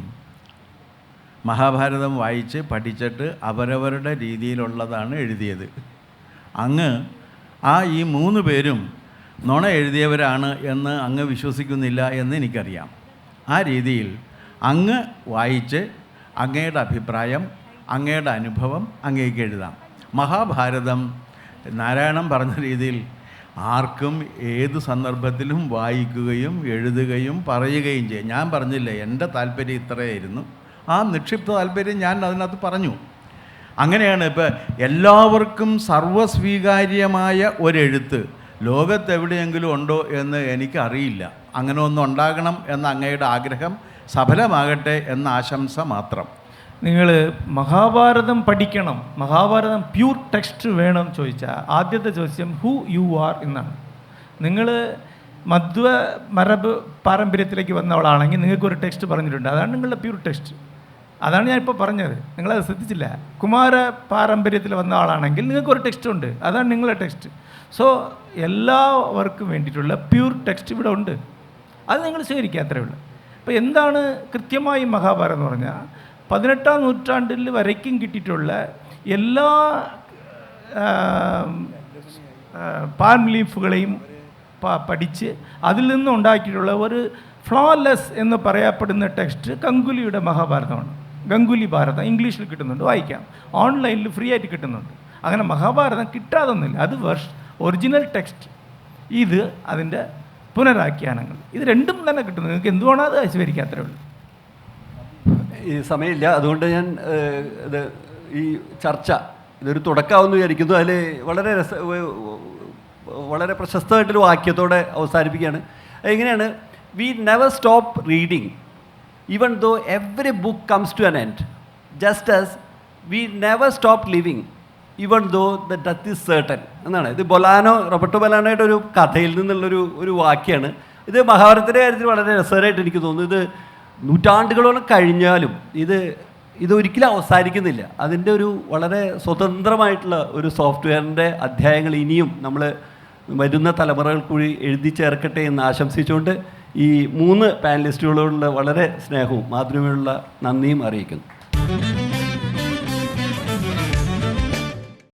മഹാഭാരതം വായിച്ച് പഠിച്ചിട്ട് അവരവരുടെ രീതിയിലുള്ളതാണ് എഴുതിയത്. അങ്ങ് ഈ 3 പേരും നുണ എഴുതിയവരാണ് എന്ന് അങ്ങ് വിശ്വസിക്കുന്നില്ല എന്ന് എനിക്കറിയാം. ആ രീതിയിൽ അങ്ങ് വായിച്ച് അങ്ങയുടെ അഭിപ്രായം, അങ്ങയുടെ അനുഭവം അങ്ങേക്ക് എഴുതാം. മഹാഭാരതം നാരായണൻ പറഞ്ഞ രീതിയിൽ ആർക്കും ഏത് സന്ദർഭത്തിലും വായിക്കുകയും എഴുതുകയും പറയുകയും ചെയ്യും. ഞാൻ പറഞ്ഞില്ലേ, എൻ്റെ താല്പര്യം ഇത്രയായിരുന്നു, ആ നിക്ഷിപ്ത താല്പര്യം ഞാൻ അതിനകത്ത് പറഞ്ഞു. അങ്ങനെയാണ് ഇപ്പോൾ എല്ലാവർക്കും സർവ്വസ്വീകാര്യമായ ഒരെഴുത്ത് ലോകത്തെവിടെയെങ്കിലും ഉണ്ടോ എന്ന് എനിക്കറിയില്ല. അങ്ങനെ ഒന്നും ഉണ്ടാകണം എന്ന അങ്ങയുടെ ആഗ്രഹം സഫലമാകട്ടെ എന്ന ആശംസ മാത്രം. നിങ്ങൾ മഹാഭാരതം പഠിക്കണം, മഹാഭാരതം പ്യൂർ ടെക്സ്റ്റ് വേണം ചോദിച്ചാൽ ആദ്യത്തെ ചോദ്യം ഹൂ യു ആർ എന്നാണ്. നിങ്ങൾ മധ്വ മരബ് പാരമ്പര്യത്തിലേക്ക് വന്നവളാണെങ്കിൽ നിങ്ങൾക്കൊരു ടെക്സ്റ്റ് പറഞ്ഞിട്ടുണ്ട്, അതാണ് നിങ്ങളുടെ പ്യൂർ ടെക്സ്റ്റ്. അതാണ് ഞാനിപ്പോൾ പറഞ്ഞത്, നിങ്ങളത് ശ്രദ്ധിച്ചില്ല. കുമാര പാരമ്പര്യത്തിൽ വന്ന ആളാണെങ്കിൽ നിങ്ങൾക്കൊരു ടെക്സ്റ്റ് ഉണ്ട്, അതാണ് നിങ്ങളുടെ ടെക്സ്റ്റ്. സോ എല്ലാവർക്കും വേണ്ടിയിട്ടുള്ള പ്യൂർ ടെക്സ്റ്റ് ഇവിടെ ഉണ്ട്, അത് നിങ്ങൾ സ്വീകരിക്കുക, അത്രയേ ഉള്ളൂ. അപ്പോൾ എന്താണ് കൃത്യമായി മഹാഭാരതം എന്ന് പറഞ്ഞാൽ 18ാം നൂറ്റാണ്ടിൽ വരയ്ക്കും കിട്ടിയിട്ടുള്ള എല്ലാ പാം ലീഫുകളെയും പഠിച്ച് അതിൽ നിന്ന് ഉണ്ടാക്കിയിട്ടുള്ള ഒരു ഫ്ലോലെസ് എന്ന് പറയപ്പെടുന്ന ടെക്സ്റ്റ് ഗംഗുലിയുടെ മഹാഭാരതമാണ്. ഗംഗുലി ഭാരതം ഇംഗ്ലീഷിൽ കിട്ടുന്നുണ്ട്, വായിക്കാം, ഓൺലൈനിൽ ഫ്രീ ആയിട്ട് കിട്ടുന്നുണ്ട്. അങ്ങനെ മഹാഭാരതം കിട്ടാതൊന്നുമില്ല, അത് ഒറിജിനൽ ടെക്സ്റ്റ്, ഇത് അതിൻ്റെ പുനരാഖ്യാനങ്ങൾ, ഇത് രണ്ടും തന്നെ കിട്ടുന്നു. നിങ്ങൾക്ക് എന്തുകൊണ്ടാണ് അത് സ്വീകരിക്കുക, അത്രേ ഉള്ളൂ. ഈ സമയമില്ല, അതുകൊണ്ട് ഞാൻ ഇത് ഈ ചർച്ച ഇതൊരു തുടക്കമാവെന്ന് വിചാരിക്കുന്നു. അതിൽ വളരെ പ്രശസ്തമായിട്ടൊരു വാക്യത്തോടെ അവസാനിപ്പിക്കുകയാണ്. എങ്ങനെയാണ്? We never stop reading even though every book comes to an end, just as we never stop living even though the death is certain എന്നാണ്. ഇത് റോബർട്ടോ ബൊലാനോയുടെ ഒരു കഥയിൽ നിന്നുള്ളൊരു വാക്യമാണ്. ഇത് മഹാഭാരതത്തിൻ്റെ കാര്യത്തിൽ വളരെ രസകരമായിട്ട് എനിക്ക് തോന്നുന്നു. ഇത് നൂറ്റാണ്ടുകളോളം കഴിഞ്ഞാലും ഇത് ഒരിക്കലും അവസാനിക്കുന്നില്ല. അതിൻ്റെ ഒരു വളരെ സ്വതന്ത്രമായിട്ടുള്ള ഒരു സോഫ്റ്റ്വെയറിൻ്റെ അധ്യായങ്ങൾ ഇനിയും നമ്മൾ വരുന്ന തലമുറകൾ കൂടി എഴുതി ചേർക്കട്ടെ എന്ന് ആശംസിച്ചുകൊണ്ട് ഈ 3 പാനലിസ്റ്റുകളോടുള്ള വളരെ സ്നേഹവും മാതൃമയുള്ള നന്ദിയും അറിയിക്കുന്നു.